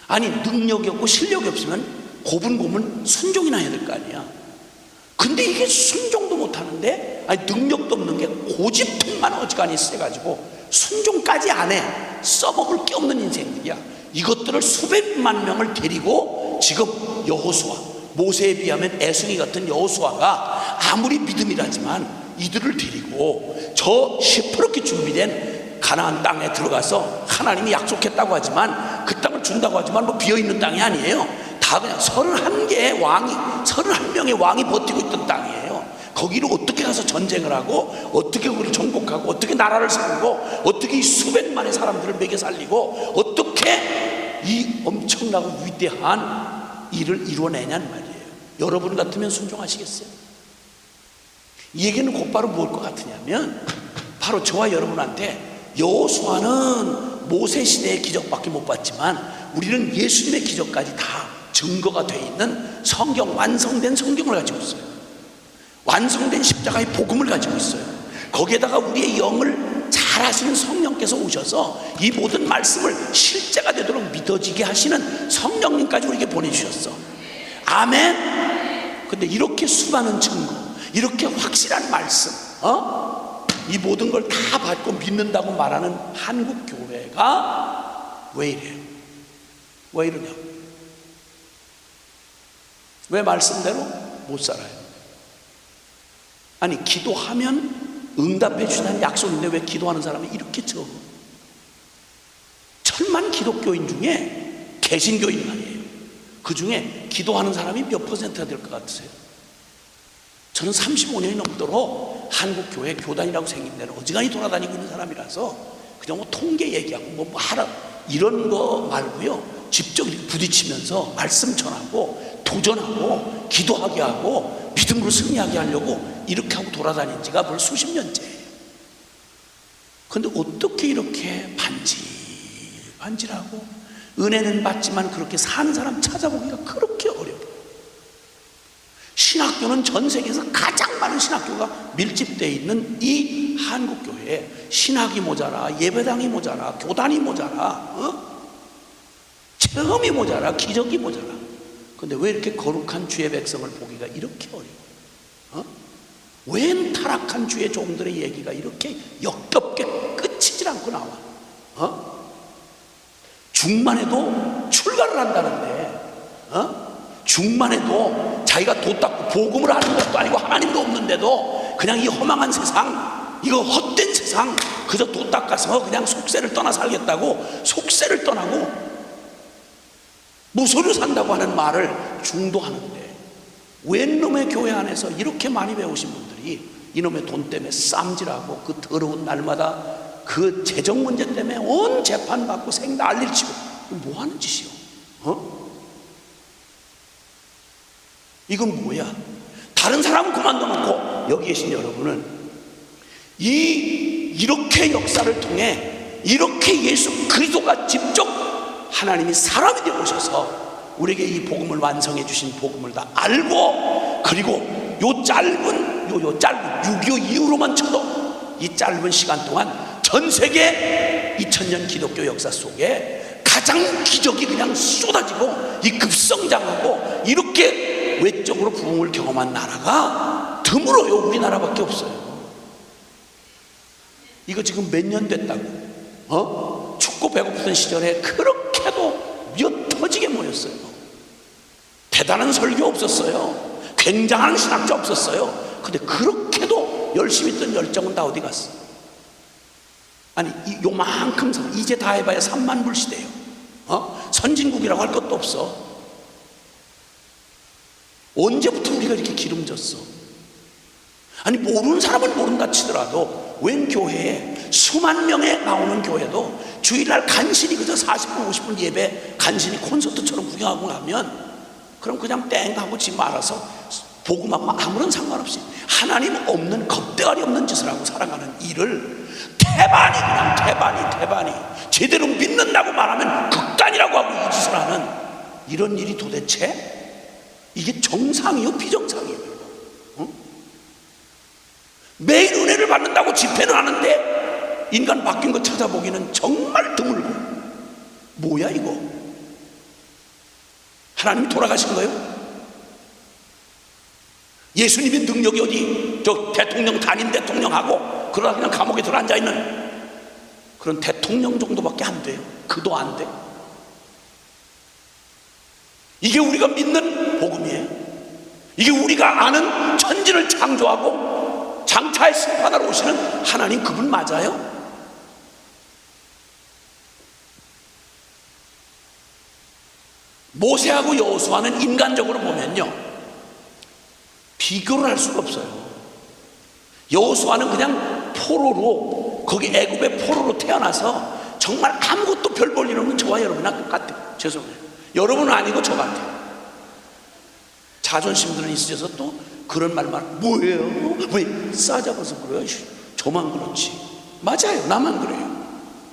아니 능력이 없고 실력이 없으면 고분고분 순종이나 해야 될 거 아니야. 근데 이게 순종도 못하는데 아니 능력도 없는 게 고집통만 어지간히 세가지고 순종까지 안 해. 써먹을 게 없는 인생들이야. 이것들을 수백만 명을 데리고 지금 여호수아 모세에 비하면 애송이 같은 여호수아가 아무리 믿음이라지만 이들을 데리고 저 시퍼렇게 준비된 가나안 땅에 들어가서 하나님이 약속했다고 하지만 그 땅을 준다고 하지만 뭐 비어있는 땅이 아니에요. 다 그냥 31명의 왕이 버티고 있던 땅이에요. 거기를 어떻게 가서 전쟁을 하고 어떻게 그걸 정복하고 어떻게 나라를 세우고 어떻게 이 수백만의 사람들을 먹여 살리고 어떻게 이 엄청나고 위대한 일을 이루어내냐는 말이에요. 여러분 같으면 순종하시겠어요? 이 얘기는 곧바로 뭘 것 같으냐면 바로 저와 여러분한테 여호수아는 모세 시대의 기적밖에 못 봤지만 우리는 예수님의 기적까지 다 증거가 되어 있는 성경, 완성된 성경을 가지고 있어요. 완성된 십자가의 복음을 가지고 있어요. 거기에다가 우리의 영을 잘 하시는 성령께서 오셔서 이 모든 말씀을 실제가 되도록 믿어지게 하시는 성령님까지 우리에게 보내주셨어. 아멘. 근데 이렇게 수많은 증거, 이렇게 확실한 말씀, 이 모든 걸 다 받고 믿는다고 말하는 한국 교회가 왜 이래요? 왜 이러냐? 왜 말씀대로 못 살아요? 아니, 기도하면 응답해 주시는 약속인데 왜 기도하는 사람이 이렇게 적어? 천만 기독교인 중에, 개신교인 아니에요, 그 중에 기도하는 사람이 몇 퍼센트가 될 것 같으세요? 저는 35년이 넘도록 한국교회 교단이라고 생긴 데는 어지간히 돌아다니고 있는 사람이라서 그냥 뭐 통계 얘기하고 뭐 하라 이런 거 말고요, 직접 이렇게 부딪히면서 말씀 전하고 도전하고 기도하게 하고 믿음으로 승리하게 하려고 이렇게 하고 돌아다닌 지가 벌써 수십 년째예요. 그런데 어떻게 이렇게 반질반질하고 은혜는 받지만 그렇게 사는 사람 찾아보기가 그렇게 어려워요. 신학교는 전 세계에서 가장 많은 신학교가 밀집되어 있는 이 한국교회에 신학이 모자라, 예배당이 모자라, 교단이 모자라, 체험이 모자라, 기적이 모자라. 근데 왜 이렇게 거룩한 주의 백성을 보기가 이렇게 어려워? 왜 타락한 주의 종들의 얘기가 이렇게 역겹게 끝이질 않고 나와? 죽만 해도 출가를 한다는데, 죽만 해도 자기가 도 닦고 복음을 아는 것도 아니고 하나님도 없는데도 그냥 이 허망한 세상, 이거 헛된 세상, 그저 도 닦아서 그냥 속세를 떠나 살겠다고 속세를 떠나고 무소를 산다고 하는 말을 중도하는데, 웬 놈의 교회 안에서 이렇게 많이 배우신 분들이 이놈의 돈 때문에 쌈질하고 그 더러운 날마다 그 재정 문제 때문에 온 재판 받고 생 난리를 치고, 뭐 하는 짓이요? 이건 뭐야? 다른 사람은 그만둬 놓고 여기 계신 여러분은 이렇게 역사를 통해 이렇게 예수 그리스도가 직접 하나님이 사람이 되어 오셔서 우리에게 이 복음을 완성해 주신 복음을 다 알고, 그리고 요 짧은 6.25 이후로만 쳐도 이 짧은 시간 동안 전 세계 2000년 기독교 역사 속에 가장 기적이 그냥 쏟아지고 이 급성장하고 이렇게 외적으로 부흥을 경험한 나라가 드물어요. 우리나라밖에 없어요. 이거 지금 몇 년 됐다고? 춥고 배고프던 시절에 그렇게도 몇 터지게 모였어요. 대단한 설교 없었어요. 굉장한 신학자 없었어요. 근데 그렇게도 열심히 있던 열정은 다 어디 갔어? 아니, 요만큼 이제 다 해봐야 3만 불 시대예요. 선진국이라고 할 것도 없어. 언제부터 우리가 이렇게 기름졌어? 아니, 모르는 사람은 모른다 치더라도 웬 교회에 수만 명에 나오는 교회도 주일날 간신히 그저 40분 50분 예배 간신히 콘서트처럼 구경하고 나면 그럼 그냥 땡 하고 지 말아서 복음하고 아무런 상관없이 하나님 없는 겁대가리 없는 짓을 하고 살아가는 일을 태반이 그냥 태반이 제대로 믿는다고 말하면 극단이라고 하고 이 짓을 하는 이런 일이 도대체 이게 정상이요 비정상이에요? 매일 은혜를 받는다고 집회는 하는데 인간 바뀐 거 찾아보기는 정말 드물고, 뭐야 이거? 하나님이 돌아가신 거예요? 예수님의 능력이 어디 저 대통령 단임 대통령하고 그러다 그냥 감옥에 들어앉아 있는 그런 대통령 정도밖에 안 돼요? 그도 안 돼? 이게 우리가 믿는 복음이에요? 이게 우리가 아는 천지를 창조하고 장차의 심판하러 오시는 하나님 그분 맞아요? 모세하고 여호수아는 인간적으로 보면요 비교를 할 수가 없어요. 여호수아는 그냥 포로로, 거기 애굽의 포로로 태어나서 정말 아무것도 별 볼 일 없는 저와 여러분이나 똑같아요. 죄송해요. 여러분은 아니고 저 같아요. 자존심들은 있으셔서 또 그런 말만, 뭐예요? 왜 싸잡아서 그래요? 저만 그렇지. 맞아요. 나만 그래요.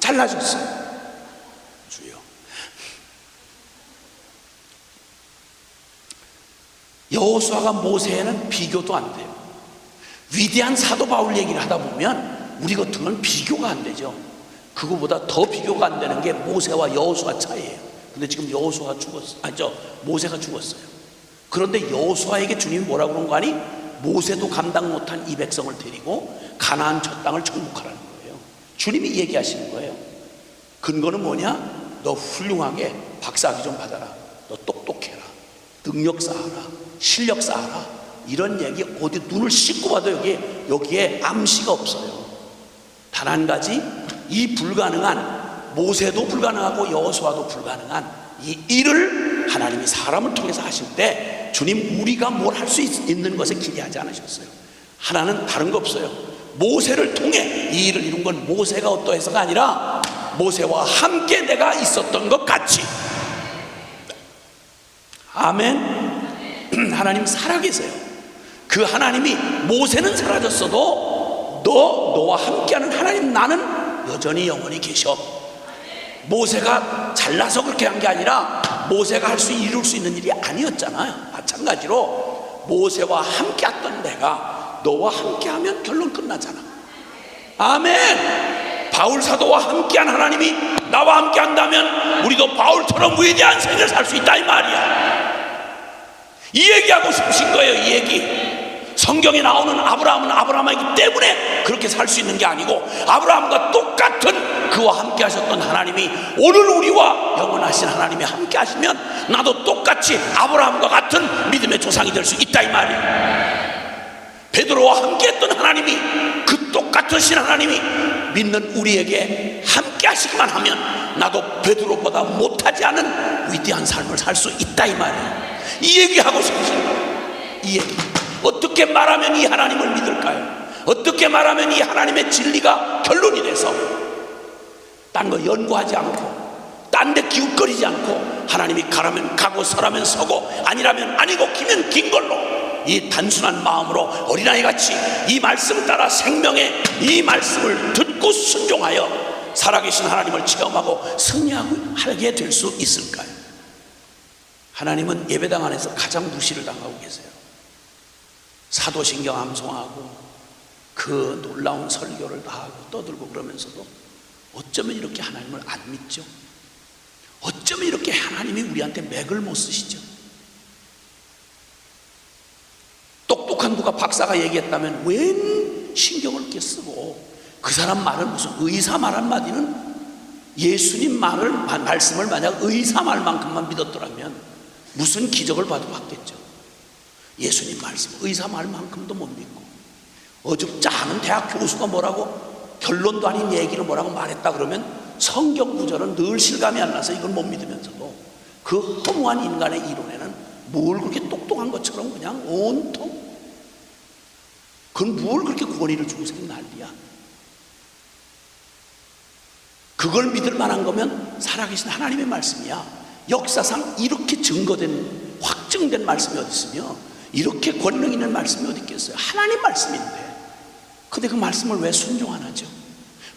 잘나셨어요. 주여. 여호수아가 모세에는 비교도 안 돼요. 위대한 사도 바울 얘기를 하다 보면 우리 같은 건 비교가 안 되죠. 그거보다 더 비교가 안 되는 게 모세와 여호수아 차이예요. 근데 지금 여호수아가 죽었어요. 모세가 죽었어요. 그런데 여호수아에게 주님이 뭐라고 그런 거 아니? 모세도 감당 못한 이 백성을 데리고 가나안 첫 땅을 정복하라는 거예요. 주님이 얘기하시는 거예요. 근거는 뭐냐? 너 훌륭하게 박사학위 좀 받아라. 너 똑똑해라. 능력 쌓아라. 실력 쌓아라. 이런 얘기 어디 눈을 씻고 봐도 여기에 암시가 없어요. 단 한 가지, 이 불가능한, 모세도 불가능하고 여호수아도 불가능한 이 일을 하나님이 사람을 통해서 하실 때 주님 우리가 뭘 할 수 있는 것에 기대하지 않으셨어요. 하나는 다른 거 없어요. 모세를 통해 이 일을 이룬 건 모세가 어떠해서가 아니라 모세와 함께 내가 있었던 것 같이. 아멘. 하나님 살아계세요. 그 하나님이 모세는 사라졌어도 너와 함께하는 하나님 나는 여전히 영원히 계셔. 모세가 잘나서 그렇게 한 게 아니라 모세가 이룰 수 있는 일이 아니었잖아요. 마찬가지로 모세와 함께했던 내가 너와 함께하면 결론 끝나잖아. 아멘. 바울 사도와 함께한 하나님이 나와 함께한다면 우리도 바울처럼 위대한 생을 살 수 있다 이 말이야. 이 얘기하고 싶으신 거예요. 이 얘기. 성경에 나오는 아브라함은 아브라함이기 때문에 그렇게 살 수 있는 게 아니고 아브라함과 똑같은 그와 함께 하셨던 하나님이 오늘 우리와 영원하신 하나님이 함께 하시면 나도 똑같이 아브라함과 같은 믿음의 조상이 될 수 있다 이 말이에요. 베드로와 함께 했던 하나님이 그 똑같으신 하나님이 믿는 우리에게 함께 하시기만 하면 나도 베드로보다 못하지 않은 위대한 삶을 살 수 있다 이 말이에요. 이 얘기하고 싶으신 이 얘기. 어떻게 말하면 이 하나님을 믿을까요? 어떻게 말하면 이 하나님의 진리가 결론이 돼서 딴 거 연구하지 않고 딴 데 기웃거리지 않고 하나님이 가라면 가고 서라면 서고 아니라면 아니고 기면 긴 걸로 이 단순한 마음으로 어린아이같이 이 말씀을 따라 생명의 이 말씀을 듣고 순종하여 살아계신 하나님을 체험하고 승리하게 될 수 있을까요? 하나님은 예배당 안에서 가장 무시를 당하고 계세요. 사도신경 암송하고 그 놀라운 설교를 다 하고 떠들고 그러면서도 어쩌면 이렇게 하나님을 안 믿죠? 어쩌면 이렇게 하나님이 우리한테 맥을 못 쓰시죠? 똑똑한 누가 박사가 얘기했다면 웬 신경을 이렇게 쓰고 그 사람 말은 무슨 의사 말 한마디는 예수님 말씀을 만약 의사 말만큼만 믿었더라면 무슨 기적을 봐도 받겠죠. 예수님 말씀 의사 말만큼도 못 믿고 어줍잖은 대학 교수가 뭐라고 결론도 아닌 얘기를 뭐라고 말했다 그러면 성경 구절은 늘 실감이 안 나서 이걸 못 믿으면서도 그 허무한 인간의 이론에는 뭘 그렇게 똑똑한 것처럼 그냥 온통 그건 뭘 그렇게 권위를 주고 생긴 난리야. 그걸 믿을 만한 거면 살아계신 하나님의 말씀이야. 역사상 이렇게 증거된 확증된 말씀이 어디 있으며 이렇게 권능 있는 말씀이 어디 있겠어요? 하나님 말씀인데. 근데 그 말씀을 왜 순종 안 하죠?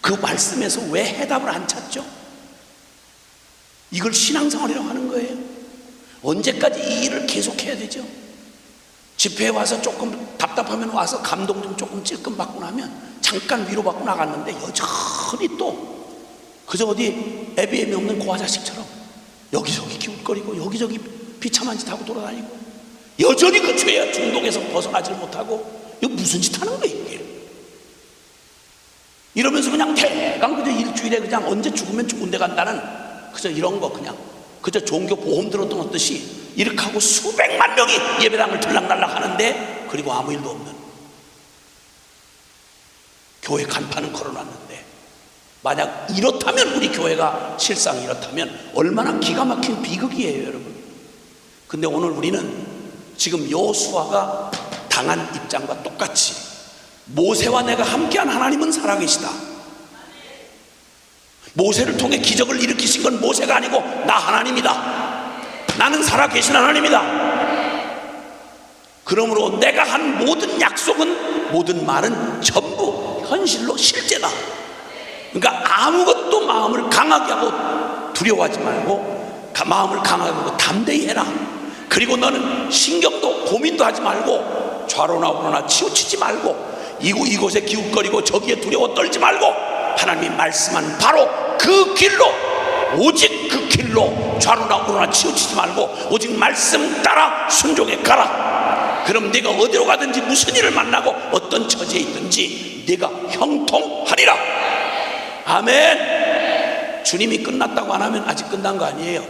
그 말씀에서 왜 해답을 안 찾죠? 이걸 신앙생활이라고 하는 거예요. 언제까지 이 일을 계속해야 되죠? 집회에 와서 조금 답답하면 와서 감동 좀 조금 찔끔 받고 나면 잠깐 위로받고 나갔는데 여전히 또 그저 어디 애비애미 없는 고아 자식처럼 여기저기 기웃거리고 여기저기 비참한 짓 하고 돌아다니고 여전히 그 죄와 중독에서 벗어나질 못하고 이거 무슨 짓 하는 거예요 이게? 이러면서 그냥 대강 그저 일주일에 그냥 언제 죽으면 좋은 데 간다는 그저 이런 거 그냥 그저 종교 보험 들었던 듯이 이렇게 하고 수백만 명이 예배당을 들락날락 하는데 그리고 아무 일도 없는 교회 간판은 걸어놨는데 만약 이렇다면 우리 교회가 실상 이렇다면 얼마나 기가 막힌 비극이에요 여러분. 근데 오늘 우리는 지금 여호수아가 당한 입장과 똑같이 모세와 내가 함께한 하나님은 살아계시다. 모세를 통해 기적을 일으키신 건 모세가 아니고 나 하나님이다. 나는 살아계신 하나님이다. 그러므로 내가 한 모든 약속은 모든 말은 전부 현실로 실제다. 그러니까 아무것도 마음을 강하게 하고 두려워하지 말고 마음을 강하게 하고 담대히 해라. 그리고 너는 신경도 고민도 하지 말고 좌로나 우로나 치우치지 말고 이곳에 기웃거리고 저기에 두려워 떨지 말고 하나님이 말씀한 바로 그 길로, 오직 그 길로 좌로나 우로나 치우치지 말고 오직 말씀 따라 순종해 가라. 그럼 네가 어디로 가든지 무슨 일을 만나고 어떤 처지에 있든지 네가 형통하리라. 아멘. 주님이 끝났다고 안 하면 아직 끝난 거 아니에요.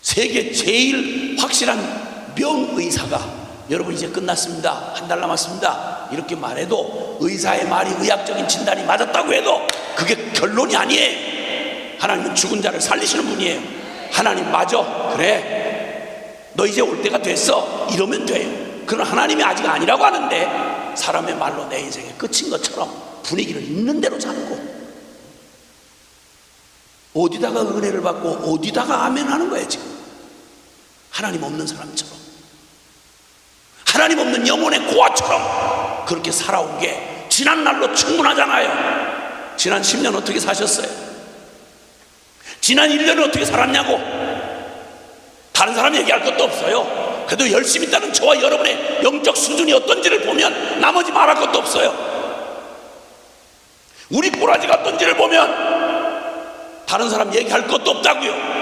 세계 제일 확실한 명의사가 여러분 이제 끝났습니다, 한 달 남았습니다 이렇게 말해도 의사의 말이 의학적인 진단이 맞았다고 해도 그게 결론이 아니에요. 하나님은 죽은 자를 살리시는 분이에요. 하나님 맞아, 그래, 너 이제 올 때가 됐어 이러면 돼요. 그러나 하나님이 아직 아니라고 하는데 사람의 말로 내 인생의 끝인 것처럼 분위기를 있는 대로 잡고 어디다가 은혜를 받고 어디다가 아멘 하는 거예요. 지금 하나님 없는 사람처럼, 하나님 없는 영혼의 고아처럼 그렇게 살아온 게 지난 날로 충분하잖아요. 지난 10년 어떻게 사셨어요? 지난 1년은 어떻게 살았냐고. 다른 사람 얘기할 것도 없어요. 그래도 열심히 있다는 저와 여러분의 영적 수준이 어떤지를 보면 나머지 말할 것도 없어요. 우리 꼬라지가 어떤지를 보면 다른 사람 얘기할 것도 없다고요.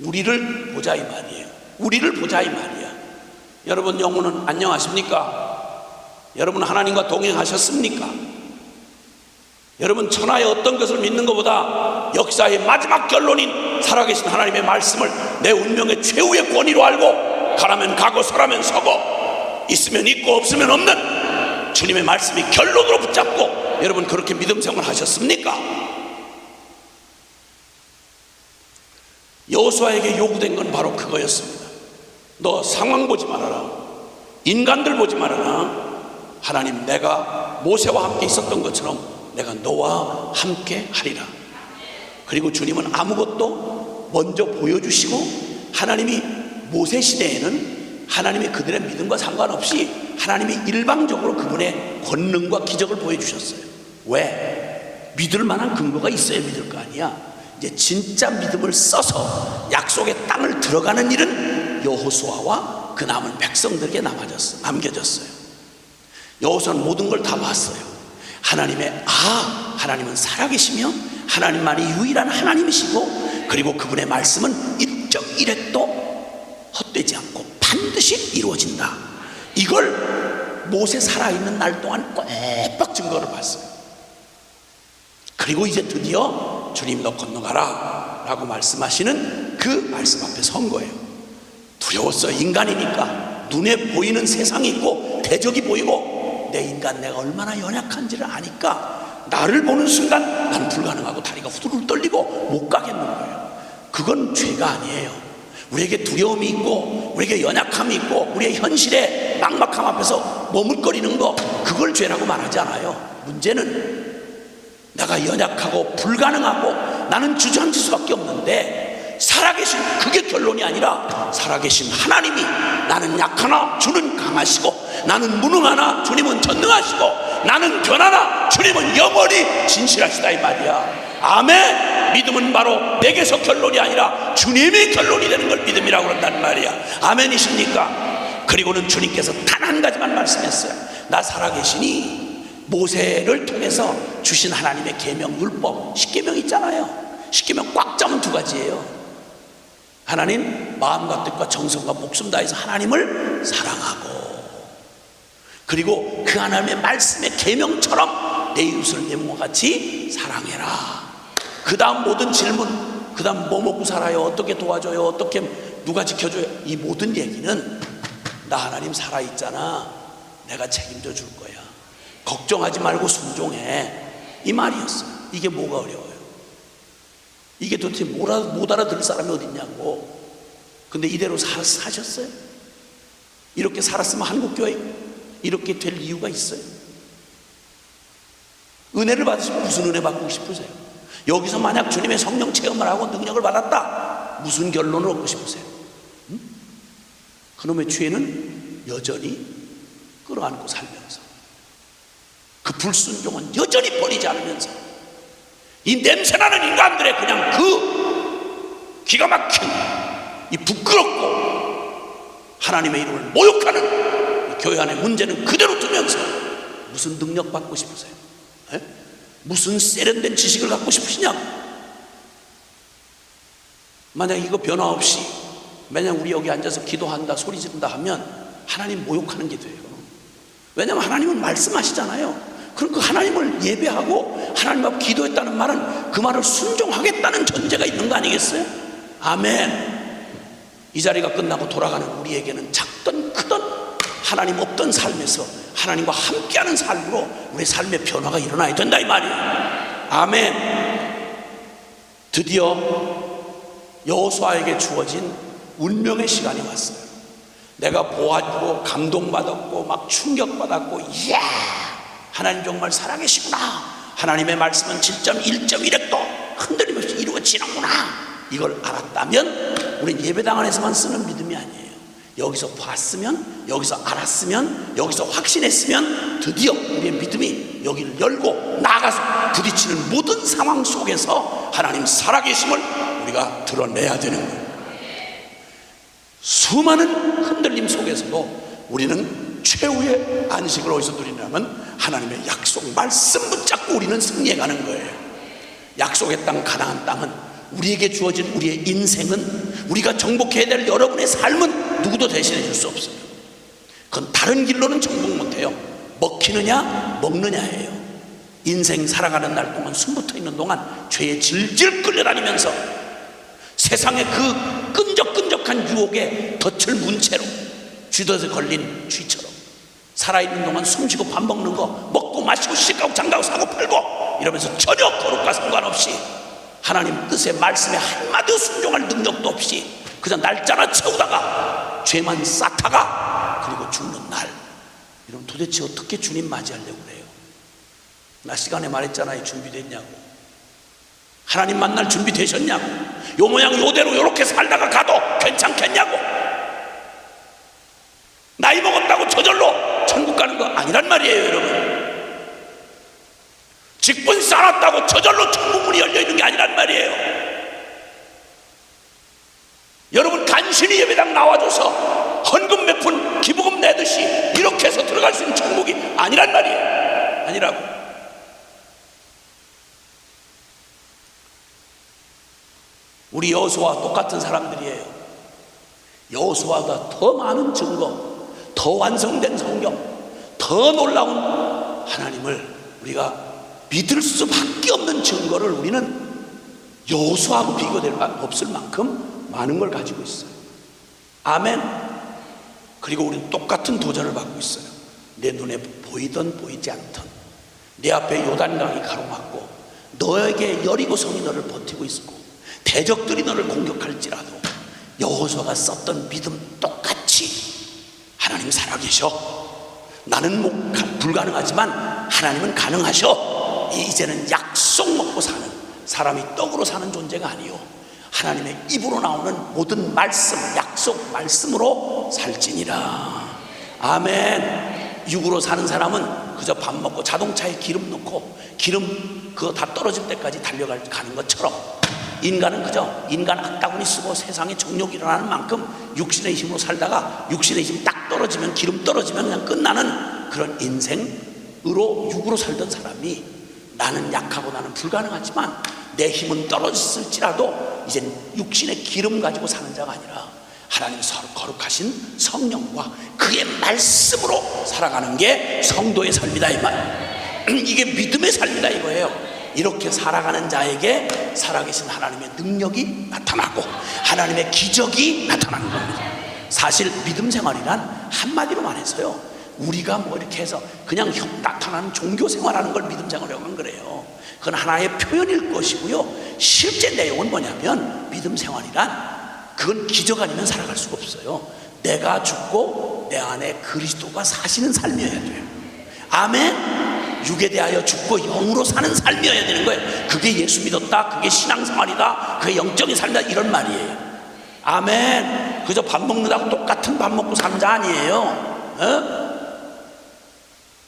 우리를 보자 이 말이에요. 우리를 보자 이 말이야. 여러분 영혼은 안녕하십니까? 여러분 하나님과 동행하셨습니까? 여러분 천하의 어떤 것을 믿는 것보다 역사의 마지막 결론인 살아계신 하나님의 말씀을 내 운명의 최후의 권위로 알고 가라면 가고 서라면 서고 있으면 있고 없으면 없는 주님의 말씀이 결론으로 붙잡고 여러분 그렇게 믿음 생활 하셨습니까? 여호수아에게 요구된 건 바로 그거였습니다. 너 상황 보지 말아라, 인간들 보지 말아라. 하나님, 내가 모세와 함께 있었던 것처럼 내가 너와 함께 하리라. 그리고 주님은 아무것도 먼저 보여주시고 하나님이 모세 시대에는 하나님이 그들의 믿음과 상관없이 하나님이 일방적으로 그분의 권능과 기적을 보여주셨어요. 왜? 믿을 만한 근거가 있어야 믿을 거 아니야. 이제 진짜 믿음을 써서 약속의 땅을 들어가는 일은 여호수아와 그 남은 백성들에게 남겨졌어요. 여호수아는 모든 걸 다 봤어요. 하나님은 살아계시며 하나님만이 유일한 하나님이시고 그리고 그분의 말씀은 일적 일획도 헛되지 않고 반드시 이루어진다. 이걸 모세 살아있는 날 동안 꽉 증거를 봤어요. 그리고 이제 드디어 주님 너 건너가라 라고 말씀하시는 그 말씀 앞에 선 거예요. 두려웠어요. 인간이니까 눈에 보이는 세상이 있고 대적이 보이고 내 인간 내가 얼마나 연약한지를 아니까 나를 보는 순간 나는 불가능하고 다리가 후두룩 떨리고 못 가겠는 거예요. 그건 죄가 아니에요. 우리에게 두려움이 있고 우리에게 연약함이 있고 우리의 현실의 막막함 앞에서 머물거리는 거, 그걸 죄라고 말하지 않아요. 문제는 내가 연약하고 불가능하고 나는 주저앉을 수밖에 없는데 살아계신, 그게 결론이 아니라 살아계신 하나님이 나는 약하나 주는 강하시고 나는 무능하나 주님은 전능하시고 나는 변하나 주님은 영원히 진실하시다 이 말이야. 아멘. 믿음은 바로 내게서 결론이 아니라 주님이 결론이 되는 걸 믿음이라고 그런단 말이야. 아멘이십니까? 그리고는 주님께서 단 한 가지만 말씀했어요. 나 살아계시니 모세를 통해서 주신 하나님의 계명 율법 10계명 있잖아요. 10계명 꽉 잡은 두 가지예요. 하나님 마음과 뜻과 정성과 목숨 다해서 하나님을 사랑하고, 그리고 그 하나님의 말씀의 계명처럼 내 이웃을 내 몸과 같이 사랑해라. 그 다음 모든 질문, 그 다음 뭐 먹고 살아요, 어떻게 도와줘요, 어떻게 누가 지켜줘요, 이 모든 얘기는 나 하나님 살아있잖아, 내가 책임져 줄 거야, 걱정하지 말고 순종해, 이 말이었어요. 이게 뭐가 어려워요? 이게 도대체 못 알아들을 사람이 어딨냐고. 근데 이대로 사셨어요? 이렇게 살았으면 한국교회 이렇게 될 이유가 있어요? 은혜를 받으시면 무슨 은혜 받고 싶으세요? 여기서 만약 주님의 성령 체험을 하고 능력을 받았다, 무슨 결론을 얻고 싶으세요? 그놈의 죄는 여전히 끌어안고 살면서, 그 불순종은 여전히 버리지 않으면서, 이 냄새나는 인간들의 그냥 그 기가 막힌 이 부끄럽고 하나님의 이름을 모욕하는 교회 안에 문제는 그대로 두면서 무슨 능력 받고 싶으세요? 에? 무슨 세련된 지식을 갖고 싶으시냐고. 만약 이거 변화 없이 만약 우리 여기 앉아서 기도한다 소리 지른다 하면 하나님 모욕하는 게 돼요. 왜냐하면 하나님은 말씀하시잖아요. 그럼 그 하나님을 예배하고 하나님 앞 기도했다는 말은 그 말을 순종하겠다는 전제가 있는 거 아니겠어요? 아멘. 이 자리가 끝나고 돌아가는 우리에게는 작든 크든 하나님 없던 삶에서 하나님과 함께하는 삶으로 우리 삶의 변화가 일어나야 된다 이 말이에요. 아멘. 드디어 여호수아에게 주어진 운명의 시간이 왔어요. 내가 보았고 감동받았고 막 충격받았고, 이야, 하나님 정말 살아계시구나. 하나님의 말씀은 7.1.1획도 흔들림 없이 이루어지는구나. 이걸 알았다면 우린 예배당 안에서만 쓰는 믿음이 아니에요. 여기서 봤으면, 여기서 알았으면, 여기서 확신했으면 드디어 우리의 믿음이 여기를 열고 나아가서 부딪히는 모든 상황 속에서 하나님 살아계심을 우리가 드러내야 되는 거예요. 수많은 흔들림 속에서도 우리는 최후의 안식을 어디서 누리냐면 하나님의 약속 말씀 붙잡고 우리는 승리해가는 거예요. 약속의 땅 가나안 땅은 우리에게 주어진 우리의 인생은, 우리가 정복해야 될 여러분의 삶은 누구도 대신해 줄 수 없어요. 그건 다른 길로는 정복 못해요. 먹히느냐 먹느냐예요. 인생 살아가는 날 동안 숨붙어 있는 동안 죄에 질질 끌려다니면서 세상의 그 끈적끈적한 유혹에 덫을 문 채로 쥐덫에 걸린 쥐처럼 살아있는 동안 숨쉬고 밥 먹는 거 먹고 마시고 시집가고 장가고 사고 팔고 이러면서 전혀 거룩과 상관없이 하나님 뜻의 말씀에 한마디도 순종할 능력도 없이 그냥 날짜나 채우다가 죄만 쌓다가 그리고 죽는 날, 이러면 도대체 어떻게 주님 맞이하려고 그래요? 나 시간에 말했잖아요. 준비됐냐고. 하나님 만날 준비 되셨냐고. 요 모양 요대로 요렇게 살다가 가도 괜찮겠냐고. 나이 먹었다고 저절로 천국 가는 거 아니란 말이에요, 여러분. 직분 쌓았다고 저절로 천국 문이 열려있는 게 아니란 말이에요. 여러분 간신히 예배당 나와줘서 헌금 몇 푼 기부금 내듯이 이렇게 해서 들어갈 수 있는 천국이 아니란 말이에요. 아니라고. 우리 여호수아와 똑같은 사람들이에요. 여호수아보다 더 많은 증거, 더 완성된 성경, 더 놀라운 하나님을 우리가 믿을 수밖에 없는 증거를 우리는 여호수아하고 비교될 수 없을 만큼 많은 걸 가지고 있어요. 아멘. 그리고 우리는 똑같은 도전을 받고 있어요. 내 눈에 보이든 보이지 않든 내 앞에 요단강이 가로막고 너에게 여리고성이 너를 버티고 있고 대적들이 너를 공격할지라도 여호수아가 썼던 믿음 똑같이 하나님 살아계셔. 나는 불가능하지만 하나님은 가능하셔. 이제는 약속 먹고 사는, 사람이 떡으로 사는 존재가 아니요 하나님의 입으로 나오는 모든 말씀, 약속 말씀으로 살지니라. 아멘. 육으로 사는 사람은 그저 밥 먹고 자동차에 기름 넣고 기름 그거 다 떨어질 때까지 달려가는 것처럼 인간은 그저 인간 악다구니 쓰고 세상에 정욕이 일어나는 만큼 육신의 힘으로 살다가 육신의 힘이 딱 떨어지면, 기름 떨어지면 그냥 끝나는 그런 인생으로 육으로 살던 사람이 나는 약하고 나는 불가능하지만 내 힘은 떨어졌을지라도 이젠 육신의 기름 가지고 사는 자가 아니라 하나님 거룩하신 성령과 그의 말씀으로 살아가는 게 성도의 삶이다 이 말. 이게 믿음의 삶이다 이거예요. 이렇게 살아가는 자에게 살아계신 하나님의 능력이 나타나고 하나님의 기적이 나타나는 겁니다. 사실 믿음 생활이란 한마디로 말해서요, 우리가 뭐 이렇게 해서 그냥 나타나는 종교 생활하는 걸 믿음 생활이라고 하면 그래요. 그건 하나의 표현일 것이고요, 실제 내용은 뭐냐면 믿음 생활이란 그건 기적 아니면 살아갈 수가 없어요. 내가 죽고 내 안에 그리스도가 사시는 삶이어야 돼요. 아멘. 육에 대하여 죽고 영으로 사는 삶이어야 되는 거예요. 그게 예수 믿었다, 그게 신앙생활이다, 그게 영적인 삶이다, 이런 말이에요. 아멘. 그저 밥 먹는다고 똑같은 밥 먹고 사는 자 아니에요. 어?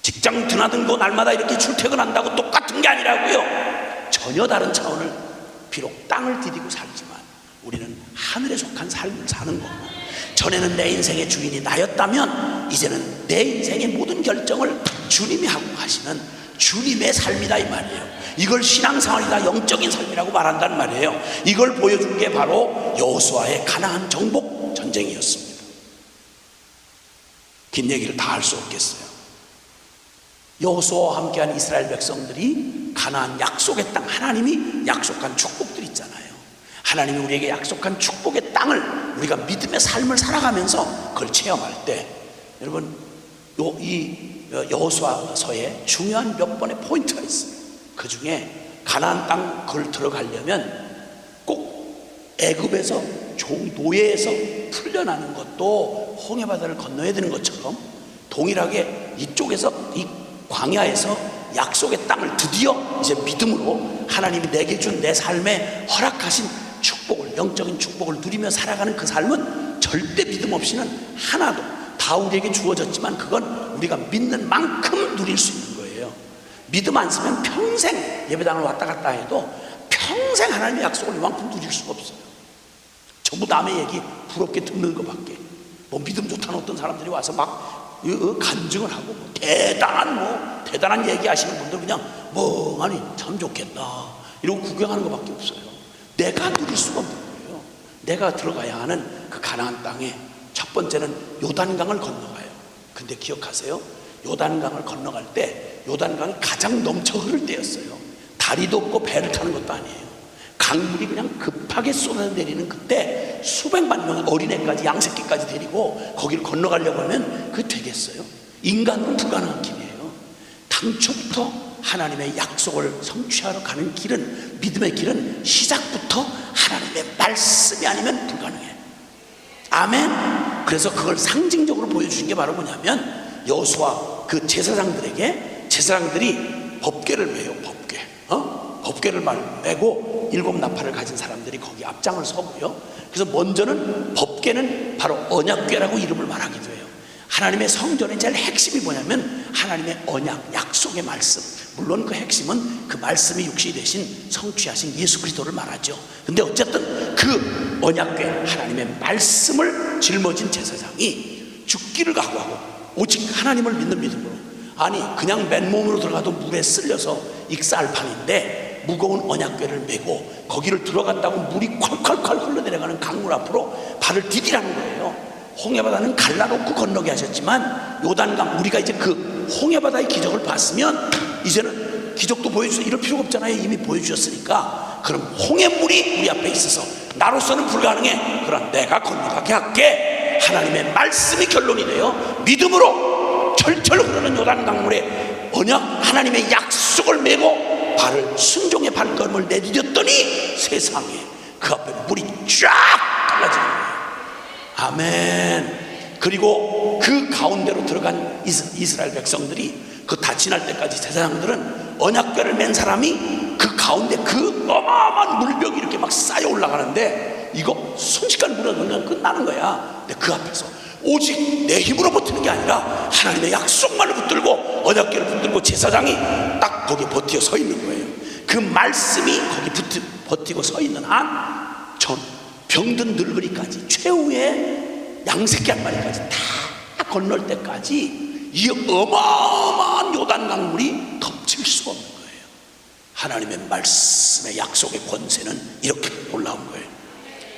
직장 드나들고 날마다 이렇게 출퇴근한다고 똑같은 게 아니라고요. 전혀 다른 차원을, 비록 땅을 디디고 살지만 우리는 하늘에 속한 삶을 사는 거고 전에는 내 인생의 주인이 나였다면 이제는 내 인생의 모든 결정을 주님이 하고 가시는 주님의 삶이다 이 말이에요. 이걸 신앙생활이다, 영적인 삶이라고 말한단 말이에요. 이걸 보여준 게 바로 여호수아의 가나안 정복 전쟁이었습니다. 긴 얘기를 다 할 수 없겠어요. 여호수아와 함께한 이스라엘 백성들이 가나안 약속의 땅, 하나님이 약속한 축복들 있잖아요. 하나님이 우리에게 약속한 축복의 땅을 우리가 믿음의 삶을 살아가면서 그걸 체험할 때, 여러분 이 여호수아서에 중요한 몇 번의 포인트가 있어요. 그 중에 가나안 땅 그걸 들어가려면 꼭 애굽에서 노예에서 풀려나는 것도 홍해바다를 건너야 되는 것처럼 동일하게 이쪽에서 이 광야에서 약속의 땅을 드디어 이제 믿음으로 하나님이 내게 준 내 삶에 허락하신 축복을, 영적인 축복을 누리며 살아가는 그 삶은 절대 믿음 없이는 하나도, 다 우리에게 주어졌지만 그건 우리가 믿는 만큼 누릴 수 있는 거예요. 믿음 안 쓰면 평생 예배당을 왔다 갔다 해도 평생 하나님의 약속을 이만큼 누릴 수가 없어요. 전부 남의 얘기 부럽게 듣는 것밖에. 뭐 믿음 좋다는 어떤 사람들이 와서 막 간증을 하고 대단한 얘기 하시는 분들 그냥 멍하니 참 좋겠다 이러고 구경하는 것밖에 없어요. 내가 누릴 수가 없는 거예요. 내가 들어가야 하는 그 가나안 땅에 첫 번째는 요단강을 건너가요. 근데 기억하세요, 요단강을 건너갈 때 요단강이 가장 넘쳐 흐를 때였어요. 다리도 없고 배를 타는 것도 아니에요. 강물이 그냥 급하게 쏟아내리는 그때 수백만 명의 어린애까지 양새끼까지 데리고 거기를 건너가려고 하면 그게 되겠어요? 인간으로는 불가능한 길이에요. 당초부터 하나님의 약속을 성취하러 가는 길은, 믿음의 길은 시작부터 하나님의 말씀이 아니면 불가능해요. 아멘. 그래서 그걸 상징적으로 보여주신 게 바로 뭐냐면 여호수아 그 제사장들이 법궤를 메요. 법궤를 메고 7 나팔을 가진 사람들이 거기 앞장을 서고요. 그래서 먼저는 법궤는 바로 언약궤라고 이름을 말하기도 해요. 하나님의 성전의 제일 핵심이 뭐냐면 하나님의 언약, 약속의 말씀. 물론 그 핵심은 그 말씀이 육신이 되신 성취하신 예수 그리스도를 말하죠. 근데 어쨌든 그 언약궤, 하나님의 말씀을 짊어진 제사장이 죽기를 각오하고 오직 하나님을 믿는 믿음으로, 아니 그냥 맨몸으로 들어가도 물에 쓸려서 익사할판인데 무거운 언약궤를 메고 거기를 들어간다고 물이 콸콸콸 흘러내려가는 강물 앞으로 발을 디디라는 거예요. 홍해바다는 갈라놓고 건너게 하셨지만 요단강, 우리가 이제 그 홍해바다의 기적을 봤으면 이제는 기적도 보여주셔서 이럴 필요가 없잖아요. 이미 보여주셨으니까. 그럼 홍해물이 우리 앞에 있어서 나로서는 불가능해. 그럼 내가 건너가게 할게. 하나님의 말씀이 결론이 돼요. 믿음으로 철철 흐르는 요단 강물에 언약, 하나님의 약속을 메고 발을, 순종의 발걸음을 내디뎠더니 세상에 그 앞에 물이 쫙 달라지는 거예요. 아멘. 그리고 그 가운데로 들어간 이스라엘 백성들이 그 다 지날 때까지 제사장들은 언약궤를 맨 사람이 그 가운데 그 어마어마한 물벽이 이렇게 막 쌓여 올라가는데 이거 순식간 무너지면 끝나는 거야. 근데 그 앞에서 오직 내 힘으로 버티는 게 아니라 하나님의 약속만을 붙들고 언약궤를 붙들고 제사장이 딱 거기에 버티어 서 있는 거예요. 그 말씀이 거기 버티고 서 있는 한 전 병든 늙은이까지 최후의 양새끼 한 마리까지 다 건널 때까지 이 어마어마한 요단 강물이 덮칠 수가 없는 거예요. 하나님의 말씀의 약속의 권세는 이렇게 놀라운 거예요.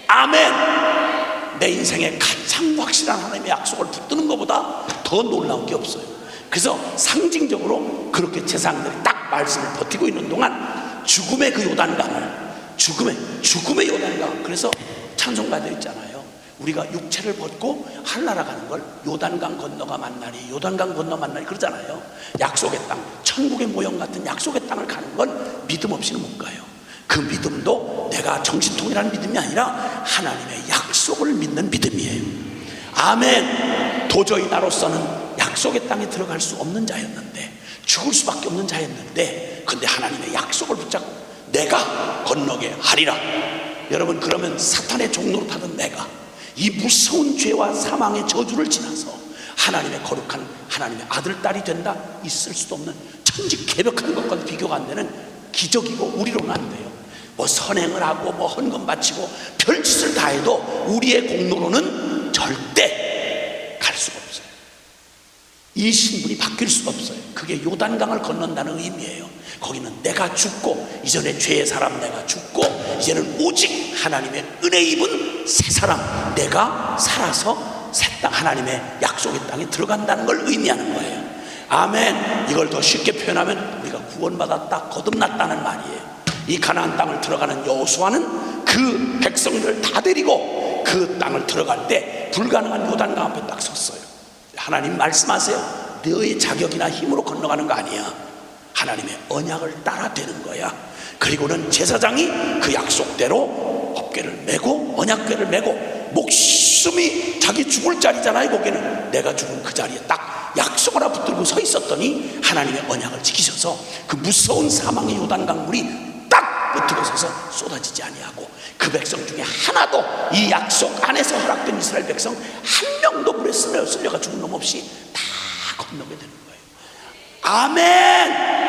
아멘. 내 인생에 가장 확실한 하나님의 약속을 붙드는 것보다 더 놀라운 게 없어요. 그래서 상징적으로 그렇게 제사장들이 딱 말씀을 버티고 있는 동안 죽음의 그 요단강을, 죽음의 요단강, 그래서 찬송가들 있잖아요. 우리가 육체를 벗고 하늘나라 가는 걸 요단강 건너가 만나리, 요단강 건너 만나리 그러잖아요. 약속의 땅, 천국의 모형 같은 약속의 땅을 가는 건 믿음 없이는 못 가요. 그 믿음도 내가 정신통일하는 믿음이 아니라 하나님의 약속을 믿는 믿음이에요. 아멘. 도저히 나로서는 약속의 땅에 들어갈 수 없는 자였는데, 죽을 수밖에 없는 자였는데, 근데 하나님의 약속을 붙잡고 내가 건너게 하리라. 여러분, 그러면 사탄의 종로로 타던 내가 이 무서운 죄와 사망의 저주를 지나서 하나님의 거룩한 하나님의 아들, 딸이 된다? 있을 수도 없는 천지개벽한 것과도 비교가 안 되는 기적이고 우리로는 안 돼요. 뭐 선행을 하고 뭐 헌금 바치고 별짓을 다 해도 우리의 공로로는 절대 갈 수가 없어요. 이 신분이 바뀔 수가 없어요. 그게 요단강을 건넌다는 의미예요. 거기는 내가 죽고, 이전에 죄의 사람 내가 죽고, 이제는 오직 하나님의 은혜 입은 새 사람, 내가 살아서 새 땅, 하나님의 약속의 땅에 들어간다는 걸 의미하는 거예요. 아멘. 이걸 더 쉽게 표현하면 우리가 구원받았다, 거듭났다는 말이에요. 이 가나안 땅을 들어가는 여호수아는 그 백성들을 다 데리고 그 땅을 들어갈 때 불가능한 요단강 앞에 딱 섰어요. 하나님 말씀하세요. 너의 자격이나 힘으로 건너가는 거 아니야. 하나님의 언약을 따라 되는 거야. 그리고는 제사장이 그 약속대로 법궤를 메고, 언약궤를 메고, 목숨이 자기 죽을 자리잖아요. 거기는 내가 죽은 그 자리에 딱 약속을 하나 붙들고 서 있었더니 하나님의 언약을 지키셔서 그 무서운 사망의 요단강 물이 딱 붙들고 서서 쏟아지지 아니하고, 그 백성 중에 하나도, 이 약속 안에서 허락된 이스라엘 백성 한 명도 물에 쓸려가 죽은 놈 없이 다 건너게 되는 거예요. 아멘.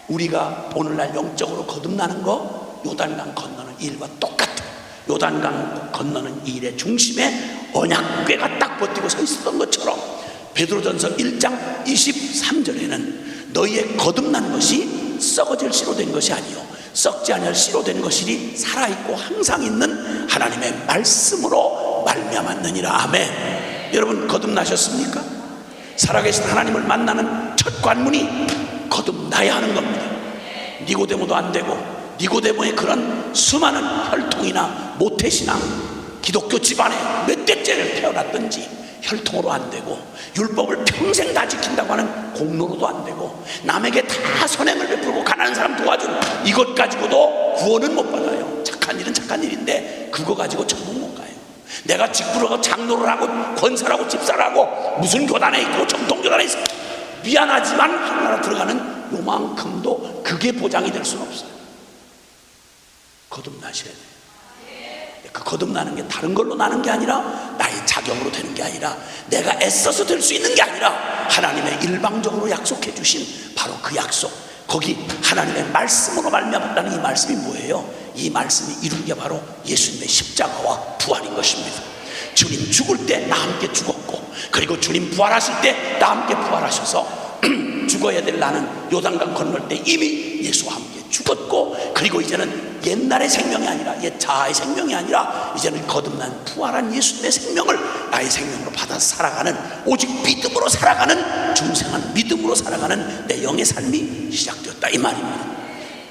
우리가 오늘날 영적으로 거듭나는 거, 요단강 건너는 일과 똑같아요. 요단강 건너는 일의 중심에 언약궤가 딱 버티고 서 있었던 것처럼, 베드로전서 1장 23절에는 너희의 거듭난 것이 썩어질 씨로 된 것이 아니요 썩지 아니할 씨로 된 것이니 살아있고 항상 있는 하나님의 말씀으로 말미암았느니라. 아멘. 여러분, 거듭나셨습니까? 살아계신 하나님을 만나는 첫 관문이 거듭나야 하는 겁니다. 니고데모도 안 되고, 니고데모의 그런 수많은 혈통이나 모태신앙, 기독교 집안에 몇 대째를 태어났든지 혈통으로 안 되고, 율법을 평생 다 지킨다고 하는 공로로도 안 되고, 남에게 다 선행을 베풀고 가난한 사람 도와준 이것 가지고도 구원은 못 받아요. 착한 일은 착한 일인데 그거 가지고 천국 못 가요. 내가 직분하고 장로를 하고 권사라고 집사라고 무슨 교단에 있고 정통교단에 있어, 미안하지만 하나나라 들어가는 요만큼도 그게 보장이 될 수는 없어요. 거듭나셔야 돼요. 그 거듭나는 게 다른 걸로 나는 게 아니라, 나의 자격으로 되는 게 아니라, 내가 애써서 될 수 있는 게 아니라, 하나님의 일방적으로 약속해 주신 바로 그 약속, 거기 하나님의 말씀으로 말미암았다는 이 말씀이 뭐예요? 이 말씀이 이룬 게 바로 예수님의 십자가와 부활인 것입니다. 주님 죽을 때 나 함께 죽었고, 그리고 주님 부활하실 때 나 함께 부활하셔서 죽어야 될 나는 요단강 건널 때 이미 예수와 함께 죽었고, 그리고 이제는 옛날의 생명이 아니라, 옛 자아의 생명이 아니라, 이제는 거듭난 부활한 예수님의 생명을 나의 생명으로 받아서 살아가는, 오직 믿음으로 살아가는, 중생한 믿음으로 살아가는 내 영의 삶이 시작되었다, 이 말입니다.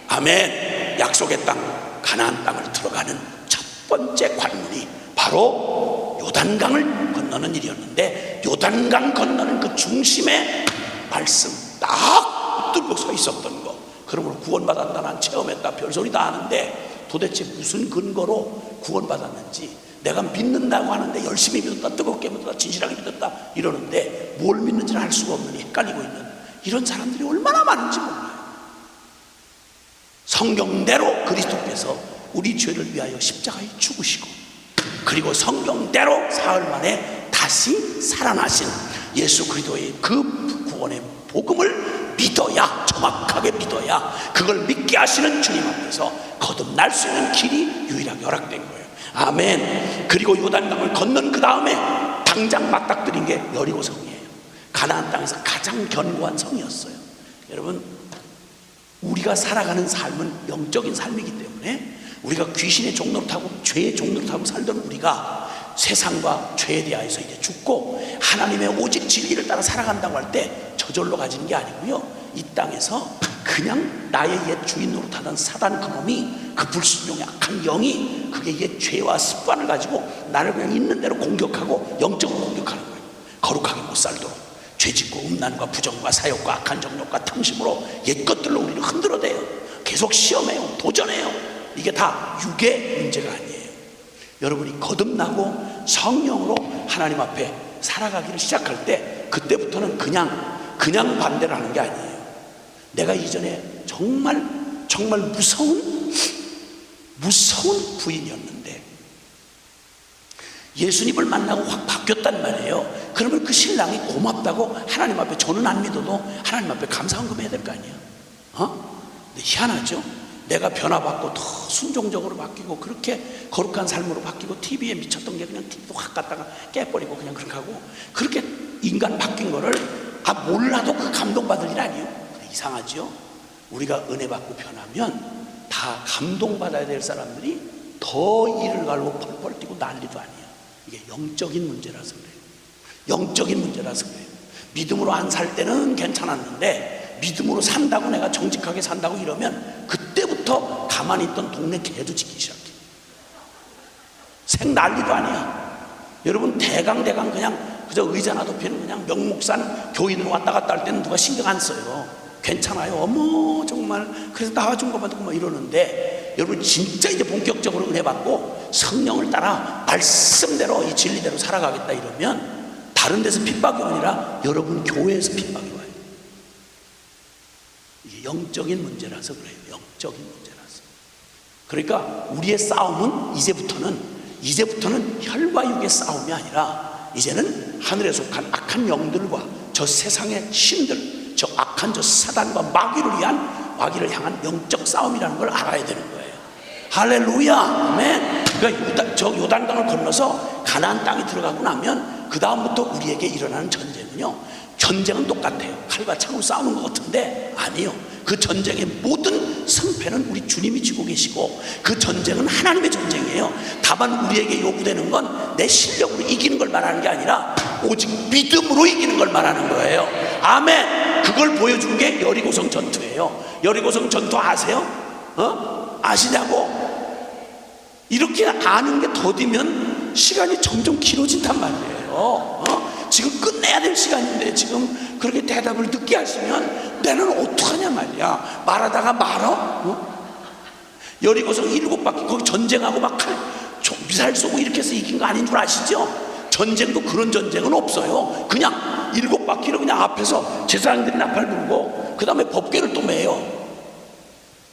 아멘. 약속의 땅, 가나안 땅을 들어가는 첫 번째 관문이 바로 요단강을 건너는 일이었는데, 요단강 건너는 그 중심에 말씀 딱 붙들고 서 있었던 거, 그러므로 구원받았다, 난 체험했다, 별소리 다 하는데 도대체 무슨 근거로 구원받았는지, 내가 믿는다고 하는데 열심히 믿었다, 뜨겁게 믿었다, 진실하게 믿었다 이러는데 뭘 믿는지를 알 수가 없는, 헷갈리고 있는 이런 사람들이 얼마나 많은지 몰라요. 성경대로 그리스도께서 우리 죄를 위하여 십자가에 죽으시고, 그리고 성경대로 사흘 만에 다시 살아나신 예수 그리스도의 그 구원의 복음을 믿어야, 정확하게 믿어야, 그걸 믿게 하시는 주님 앞에서 거듭날 수 있는 길이 유일하게 허락된 거예요. 아멘. 그리고 요단강을 건넌 그 다음에 당장 맞닥뜨린 게 여리고 성이에요. 가나안 땅에서 가장 견고한 성이었어요. 여러분, 우리가 살아가는 삶은 영적인 삶이기 때문에, 우리가 귀신의 종로를 타고 죄의 종로를 타고 살던 우리가 세상과 죄에 대하여서 이제 죽고 하나님의 오직 진리를 따라 살아간다고 할 때 저절로 가지는 게 아니고요, 이 땅에서 그냥 나의 옛 주인 노릇하던 사단 그놈이, 그 불순종의 악한 영이, 그게 옛 죄와 습관을 가지고 나를 그냥 있는 대로 공격하고 영적으로 공격하는 거예요. 거룩하게 못 살도록 죄짓고 음란과 부정과 사욕과 악한 정욕과 탐심으로 옛 것들로 우리를 흔들어대요. 계속 시험해요, 도전해요. 이게 다 육의 문제가 아니에요. 여러분이 거듭나고 성령으로 하나님 앞에 살아가기를 시작할 때, 그때부터는 그냥 반대를 하는 게 아니에요. 내가 이전에 정말 무서운 부인이었는데 예수님을 만나고 확 바뀌었단 말이에요. 그러면 그 신랑이 고맙다고 하나님 앞에, 저는 안 믿어도 하나님 앞에 감사헌금 해야 될 거 아니에요. 근데 희한하죠? 내가 변화받고 더 순종적으로 바뀌고 그렇게 거룩한 삶으로 바뀌고 TV에 미쳤던 게 그냥 TV도 확 갖다가 깨버리고 그냥 그렇게 하고 그렇게 인간 바뀐 거를 몰라도 그 감동받을 일 아니에요? 이상하지요? 우리가 은혜 받고 변하면 다 감동받아야 될 사람들이 더 이를 갈고 펄펄 뛰고 난리도 아니에요. 이게 영적인 문제라서 그래요. 영적인 문제라서 그래요. 믿음으로 안 살 때는 괜찮았는데 믿음으로 산다고 내가 정직하게 산다고 이러면 그때부터 가만히 있던 동네 개도 짖기 시작해. 생 난리도 아니야. 여러분 대강 그냥 그저 의자 놔두피는 그냥 명목산 교인으로 왔다 갔다 할 때는 누가 신경 안 써요. 괜찮아요. 어머 정말 그래서 나와준 거 받고 막 이러는데 여러분 진짜 이제 본격적으로 은혜 받고 성령을 따라 말씀대로 이 진리대로 살아가겠다 이러면 다른 데서 핍박이 아니라 여러분 교회에서 핍박이 와요. 이게 영적인 문제라서 그래요. 영적인 문제라서. 그러니까 우리의 싸움은 이제부터는 혈과 육의 싸움이 아니라 이제는 하늘에 속한 악한 영들과 저 세상의 신들, 저 악한 저 사단과 마귀를 향한 영적 싸움이라는 걸 알아야 되는 거예요. 할렐루야. 아멘. 그러니까 저 요단강을 건너서 가나안 땅에 들어가고 나면 그 다음부터 우리에게 일어나는 전쟁은 똑같아요. 칼과 창으로 싸우는 것 같은데 아니요. 그 전쟁의 모든 승패는 우리 주님이 지고 계시고 그 전쟁은 하나님의 전쟁이에요. 다만 우리에게 요구되는 건 내 실력으로 이기는 걸 말하는 게 아니라 오직 믿음으로 이기는 걸 말하는 거예요. 아멘. 그걸 보여준 게 여리고성 전투예요. 여리고성 전투 아세요? 아시냐고? 이렇게 아는 게 더디면 시간이 점점 길어진단 말이에요. 지금 끝내야 될 시간인데 지금 그렇게 대답을 늦게 하시면 내는 어떡하냐 말이야. 말하다가 말어? 여리고성 7바퀴 거기 전쟁하고 막 미사일 쏘고 이렇게 해서 이긴 거 아닌 줄 아시죠? 전쟁도 그런 전쟁은 없어요. 그냥 7바퀴로 그냥 앞에서 제사장들이 나팔 불고 그 다음에 법궤를 또 매요.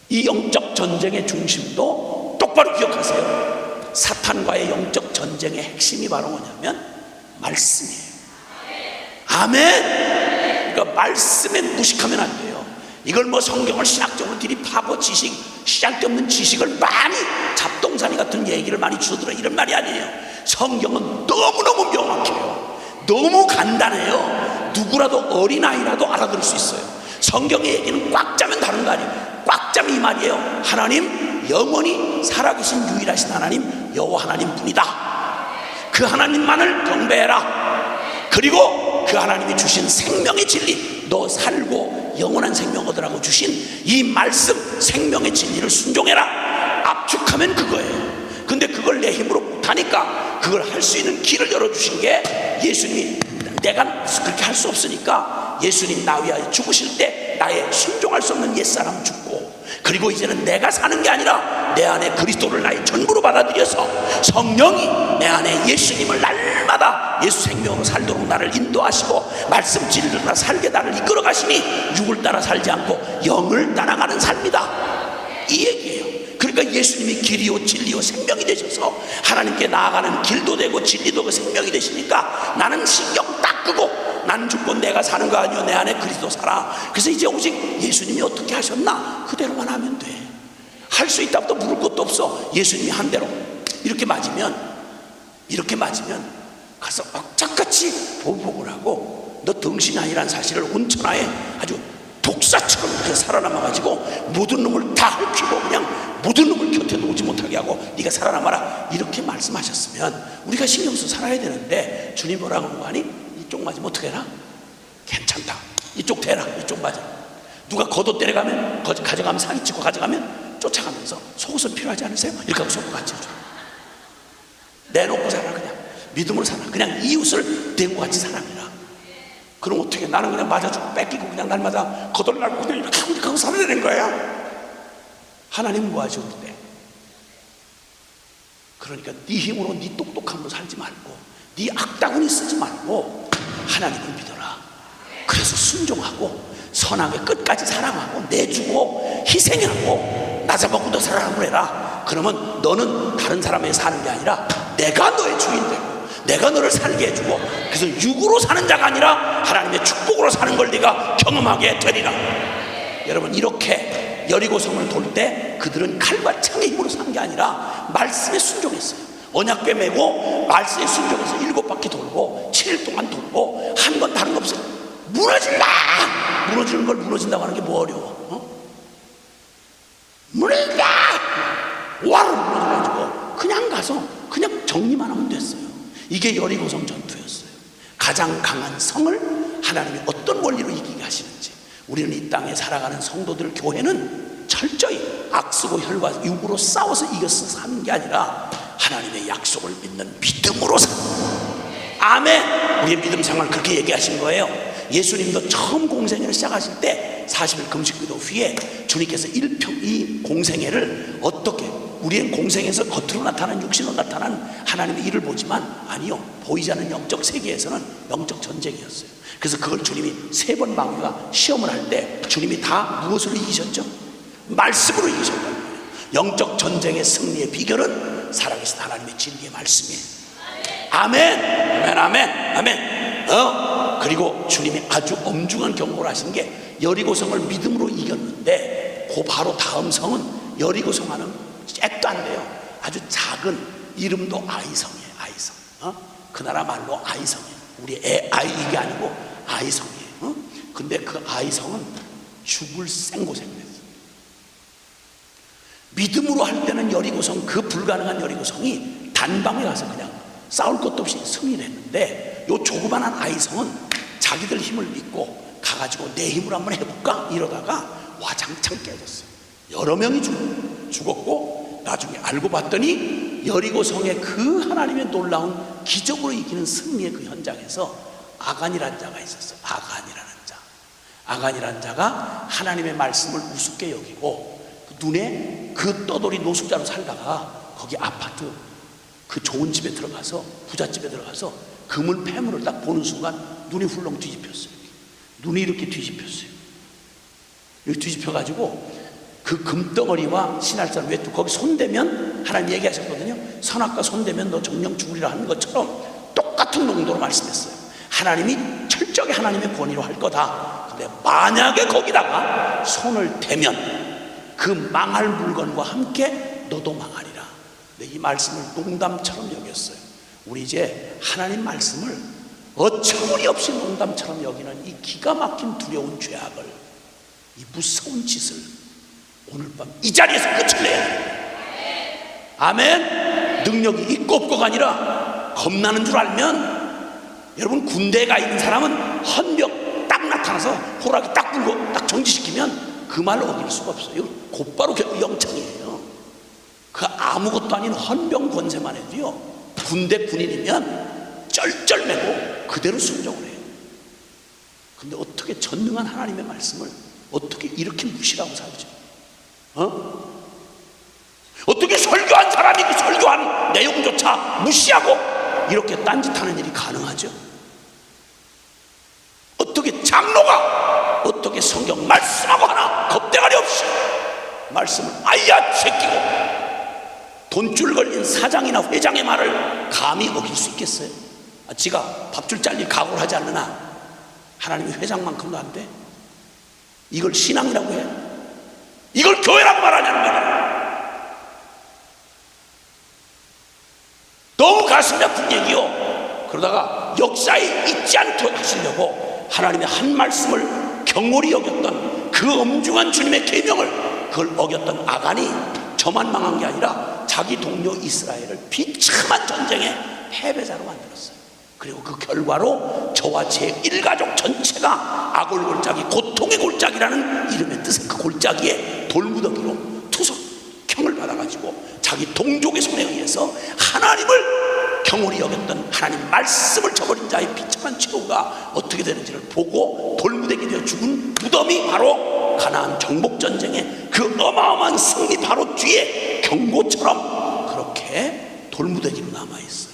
이 영적 전쟁의 중심도 똑바로 기억하세요. 사탄과의 영적 전쟁의 핵심이 바로 뭐냐면 말씀이에요. 아멘. 그러니까 말씀에 무식하면 안 돼요. 이걸 뭐 성경을 신학적으로 드립하고 지식, 시작되없는 지식을 많이 잡동사니 같은 얘기를 많이 주더라 이런 말이 아니에요. 성경은 너무너무 명확해요. 너무 간단해요. 누구라도 어린아이라도 알아들을 수 있어요. 성경의 얘기는 꽉 짜면 다른 거 아니에요. 꽉 짜면 이 말이에요. 하나님 영원히 살아계신 유일하신 하나님 여호와 하나님 분이다. 그 하나님만을 경배해라. 그리고 그 하나님이 주신 생명의 진리, 너 살고 영원한 생명 얻으라고 주신 이 말씀 생명의 진리를 순종해라. 압축하면 그거예요. 근데 그걸 내 힘으로 못하니까 그걸 할 수 있는 길을 열어주신 게 예수님이, 내가 그렇게 할 수 없으니까 예수님 나 위하여 죽으실 때 나의 순종할 수 없는 옛사람 죽고, 그리고 이제는 내가 사는 게 아니라 내 안에 그리스도를 나의 전부로 받아들여서 성령이 내 안에 예수님을 날마다 예수 생명으로 살도록 나를 인도하시고 말씀 진리를 따라 살게 나를 이끌어 가시니 육을 따라 살지 않고 영을 따라가는 삶이다, 이 얘기예요. 그러니까 예수님이 길이요 진리요 생명이 되셔서 하나님께 나아가는 길도 되고 진리도 되고 생명이 되시니까 나는 신경 딱 끄고 난 죽고 내가 사는 거 아니요 내 안에 그리스도 살아. 그래서 이제 오직 예수님이 어떻게 하셨나 그대로만 하면 돼. 할 수 있다부터 물을 것도 없어. 예수님이 한 대로 이렇게 맞으면 가서 억짝같이 보복을 하고 너 등신이 아니란 사실을 온천하에 아주 독사처럼 이렇게 살아남아가지고 모든 놈을 다 헐키고 그냥 모든 놈을 곁에 놓지 못하게 하고 네가 살아남아라 이렇게 말씀하셨으면 우리가 신경 써서 살아야 되는데 주님 뭐라고 하니? 이쪽 맞으면 어떻게 해라? 괜찮다. 이쪽 대라. 이쪽 맞아. 누가 걷어 때려가면 가져가면 사기 치고 가져가면 쫓아가면서 속옷은 필요하지 않으세요? 이렇게 하고 속옷 같이 해줘. 내놓고 살아. 그냥 믿음으로 살아. 그냥 이웃을 대고 같이 살아라. 그럼 어떻게? 나는 그냥 맞아주고 뺏기고 그냥 날마다 거덜나고 그냥 이렇게 하고 살아야 되는 거야. 하나님은 뭐 하시는데? 그러니까 네 힘으로 네 똑똑함으로 살지 말고 네 악다구니 쓰지 말고 하나님을 믿어라. 그래서 순종하고 선하게 끝까지 사랑하고 내주고 희생하고 나 잡아고도 살아라고 해라. 그러면 너는 다른 사람에게 사는 게 아니라 내가 너의 주인 되고 내가 너를 살게 해주고, 그래서 육으로 사는 자가 아니라 하나님의 축복으로 사는 걸 네가 경험하게 되리라. 여러분 이렇게 여리고성을 돌 때 그들은 칼과 창의 힘으로 산 게 아니라 말씀에 순종했어요. 언약궤 메고 말씀에 순종해서 7바퀴 돌고 7일 동안 돌고 한 건 다른 거 없어요. 무너질라! 무너지는 걸 무너진다고 하는 게 뭐 어려워? 무너진다! 와르 무너져가지고 그냥 가서 그냥 정리만 하면 됐어요. 이게 여리고성 전투였어요. 가장 강한 성을 하나님이 어떤 원리로 이기게 하시는지, 우리는 이 땅에 살아가는 성도들, 교회는 철저히 악쓰고 혈과 육으로 싸워서 이겨서 사는 게 아니라 하나님의 약속을 믿는 믿음으로 사는 거예요. 아멘. 우리의 믿음 생활 그렇게 얘기하신 거예요. 예수님도 처음 공생애를 시작하실 때 40일 금식기도 후에 주님께서 이 공생애를 어떻게, 우리는 공생에서 겉으로 나타나는, 육신으로 나타나는 하나님의 일을 보지만 아니요, 보이지 않는 영적 세계에서는 영적 전쟁이었어요. 그래서 그걸 주님이 3번 마귀가 시험을 할 때 주님이 다 무엇으로 이기셨죠? 말씀으로 이기셨다는 거예요. 영적 전쟁의 승리의 비결은 살아계신 하나님의 진리의 말씀이에요. 아멘, 아멘, 아멘, 아멘. 그리고 주님이 아주 엄중한 경고를 하신 게, 여리고성을 믿음으로 이겼는데 그 바로 다음 성은 여리고성하는 짝도 안 돼요. 아주 작은, 이름도 아이성이에요. 아이성. 그 나라 말로 아이성이에요. 우리 애 아이 이게 아니고 아이성이에요. 근데 그 아이성은 죽을 생고생이었어요. 믿음으로 할 때는 여리고성, 그 불가능한 여리고성이 단방에 가서 그냥 싸울 것도 없이 승리를 했는데, 요 조그만한 아이성은 자기들 힘을 믿고 가가지고 내 힘으로 한번 해볼까 이러다가 와장창 깨졌어요. 여러 명이 죽었고, 나중에 알고 봤더니 여리고성의 그 하나님의 놀라운 기적으로 이기는 승리의 그 현장에서 아간이라는 자가 있었어요. 아간이라는 자가 하나님의 말씀을 우습게 여기고, 눈에 그 떠돌이 노숙자로 살다가 거기 아파트 그 좋은 집에 들어가서, 부잣집에 들어가서 금은 폐물을 딱 보는 순간 눈이 훌렁 뒤집혔어요. 눈이 이렇게 뒤집혔어요. 이렇게 뒤집혀가지고 그 금덩어리와 신할산 외투, 거기 손대면, 하나님 얘기하셨거든요. 선악과 손대면 너 정령 죽으리라 하는 것처럼 똑같은 농도로 말씀했어요. 하나님이 철저하게 하나님의 권위로 할 거다. 근데 만약에 거기다가 손을 대면 그 망할 물건과 함께 너도 망하리라. 근데 이 말씀을 농담처럼 여겼어요. 우리 이제 하나님 말씀을 어처구니없이 농담처럼 여기는 이 기가 막힌 두려운 죄악을, 이 무서운 짓을 오늘 밤 이 자리에서 끝을 내야 돼요. 아멘. 능력이 있고 없고가 아니라 겁나는 줄 알면, 여러분 군대에 가 있는 사람은 헌병 딱 나타나서 호랑이 딱 불고 딱 정지시키면 그 말로 어길 수가 없어요. 곧바로 영창이에요. 그 아무것도 아닌 헌병 권세만 해도요, 군대 군인이면 쩔쩔매고 그대로 순종을 해요. 근데 어떻게 전능한 하나님의 말씀을 어떻게 이렇게 무시하고 살죠? 어떻게 설교한 사람이 그 설교한 내용조차 무시하고 이렇게 딴짓하는 일이 가능하죠? 어떻게 장로가 어떻게 성경 말씀하고 하나 겁대가리 없이 말씀을 아야 제끼고 돈줄 걸린 사장이나 회장의 말을 감히 어길 수 있겠어요? 지가 밥줄 잘릴 각오를 하지 않느나 하나님이 회장만큼도 안 돼? 이걸 신앙이라고 해? 이걸 교회라고 말하냐는 말이야. 너무 가슴이 아픈 얘기요. 그러다가 역사에 잊지 않도록 하시려고 하나님의 한 말씀을 경홀히 여겼던 그 엄중한 주님의 계명을 그걸 어겼던 아간이 저만 망한 게 아니라 자기 동료 이스라엘을 비참한 전쟁의 패배자로 만들었어요. 그리고 그 결과로 저와 제 일가족 전체가 아골골짜기, 고통의 골짜기라는 이름의 뜻의 그 골짜기에 돌무더기로 투석형을 받아가지고 자기 동족의 손에 의해서 하나님을 경홀히 여겼던 하나님 말씀을 저버린 자의 비참한 최후가 어떻게 되는지를 보고 돌무더기 되어 죽은 무덤이 바로 가나안 정복전쟁의 그 어마어마한 승리 바로 뒤에 경고처럼 그렇게 돌무더기로 남아있어요.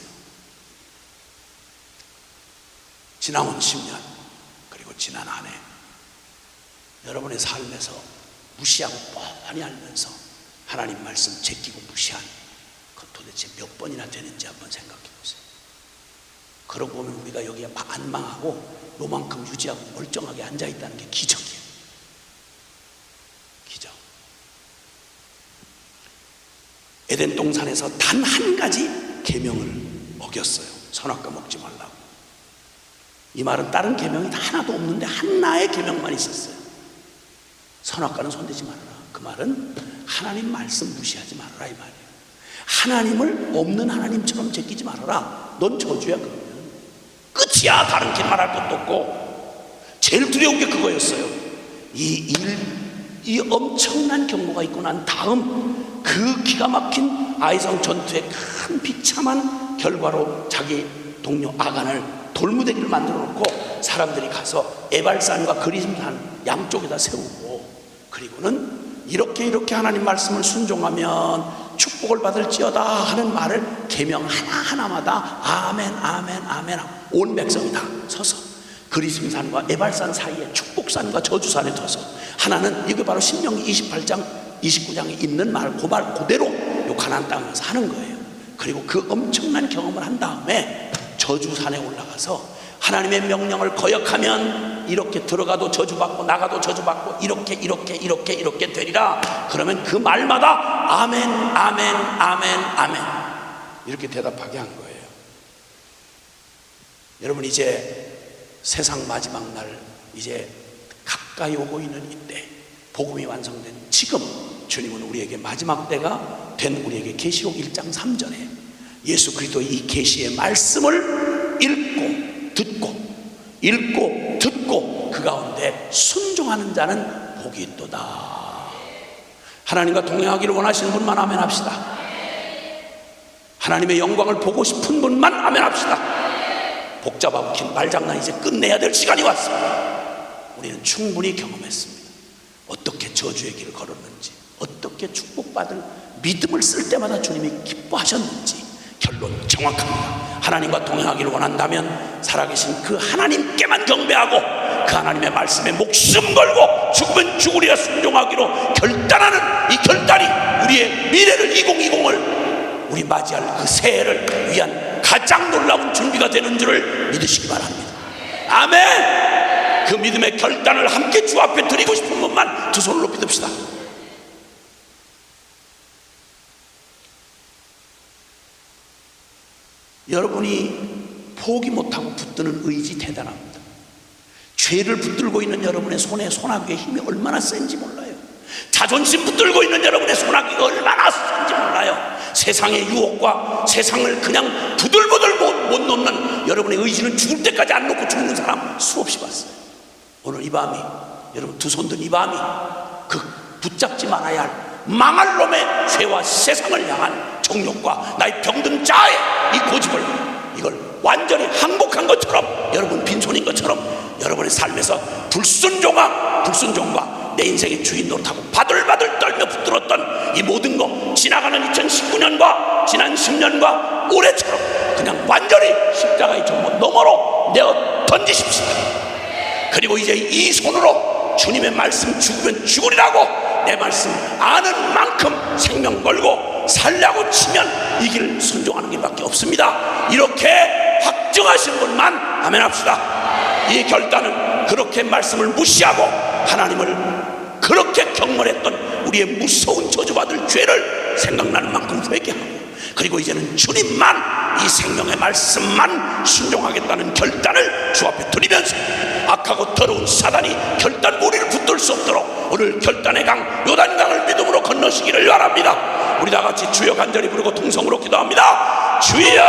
지나온 10년 그리고 지난 한 해 여러분의 삶에서 무시하고 뻔히 알면서 하나님 말씀 제끼고 무시한 그 도대체 몇 번이나 되는지 한번 생각해 보세요. 그러고 보면 우리가 여기에 안 망하고 요만큼 유지하고 멀쩡하게 앉아있다는 게 기적이에요. 기적. 에덴 동산에서 단 한 가지 계명을 어겼어요. 선악과 먹지 말라고. 이 말은 다른 계명이 하나도 없는데 하나의 계명만 있었어요. 선악과는 손대지 말아라. 그 말은 하나님 말씀 무시하지 말아라 이 말이에요. 하나님을 없는 하나님처럼 제끼지 말아라. 넌 저주야. 그러면 끝이야. 다른 게 말할 것도 없고. 제일 두려운 게 그거였어요. 이 엄청난 경고가 있고 난 다음 그 기가 막힌 아이성 전투의 큰 비참한 결과로 자기 동료 아간을 돌무대기를 만들어 놓고 사람들이 가서 에발산과 그리심산 양쪽에다 세우고, 그리고는 이렇게 하나님 말씀을 순종하면 축복을 받을지어다 하는 말을 계명 하나하나마다 아멘 아멘 아멘 하고 온 백성이 다 서서 그리심산과 에발산 사이에 축복산과 저주산에 서서 하나는 이게 바로 신명기 28장 29장에 있는 말, 그 말 그대로 요 가나안 땅에서 하는 거예요. 그리고 그 엄청난 경험을 한 다음에 저주산에 올라가서 하나님의 명령을 거역하면 이렇게 들어가도 저주받고 나가도 저주받고 이렇게 되리라. 그러면 그 말마다 아멘 아멘 아멘 아멘 이렇게 대답하게 한 거예요. 여러분, 이제 세상 마지막 날 이제 가까이 오고 있는 이때, 복음이 완성된 지금 주님은 우리에게 마지막 때가 된 우리에게 계시록 1장 3절에 예수 그리스도의 이 계시의 말씀을 읽고 듣고 그 가운데 순종하는 자는 복이 있도다. 하나님과 동행하기를 원하시는 분만 아멘 합시다. 하나님의 영광을 보고 싶은 분만 아멘 합시다. 복잡하고 긴 말장난 이제 끝내야 될 시간이 왔습니다. 우리는 충분히 경험했습니다. 어떻게 저주의 길을 걸었는지, 어떻게 축복받을 믿음을 쓸 때마다 주님이 기뻐하셨는지 결론 정확합니다. 하나님과 동행하기를 원한다면 살아계신 그 하나님께만 경배하고 그 하나님의 말씀에 목숨 걸고 죽으면 죽으리라 순종하기로 결단하는 이 결단이 우리의 미래를 2020을 우리 맞이할 그 새해를 위한 가장 놀라운 준비가 되는 줄을 믿으시기 바랍니다. 아멘. 그 믿음의 결단을 함께 주 앞에 드리고 싶은 분만 두 손을 높이 듭시다. 여러분이 포기 못하고 붙드는 의지 대단합니다. 죄를 붙들고 있는 여러분의 손에 소나기의 힘이 얼마나 센지 몰라요. 자존심 붙들고 있는 여러분의 소나기가 얼마나 센지 몰라요. 세상의 유혹과 세상을 그냥 부들부들 못 놓는 여러분의 의지는 죽을 때까지 안 놓고 죽는 사람 수없이 봤어요. 오늘 이 밤이, 여러분 두 손 든 이 밤이 그 붙잡지 말아야 할 망할 놈의 죄와 세상을 향한 정욕과 나의 병든 자의 이 고집을, 이걸 완전히 항복한 것처럼, 여러분 빈손인 것처럼 여러분의 삶에서 불순종과 내 인생의 주인 노릇하고 바들바들 떨며 붙들었던 이 모든 거, 지나가는 2019년과 지난 10년과 올해처럼 그냥 완전히 십자가의 전못 너머로 내어 던지십시오. 그리고 이제 이 손으로 주님의 말씀 죽으면 죽으리라고 내 말씀 아는 만큼 생명 걸고 살려고 치면 이 길을 순종하는 길밖에 없습니다. 이렇게 확정하신 분만 아멘 합시다. 이 결단은 그렇게 말씀을 무시하고 하나님을 그렇게 경멸했던 우리의 무서운 저주받을 죄를 생각나는 만큼 회개하고, 그리고 이제는 주님만, 이 생명의 말씀만 순종하겠다는 결단을 주 앞에 드리면서 악하고 더러운 사단이 결단 우리를 붙들 수 없도록 오늘 결단의 강 요단강을 믿음으로 건너시기를 바랍니다. 우리 다 같이 주여 간절히 부르고 통성으로 기도합니다. 주여.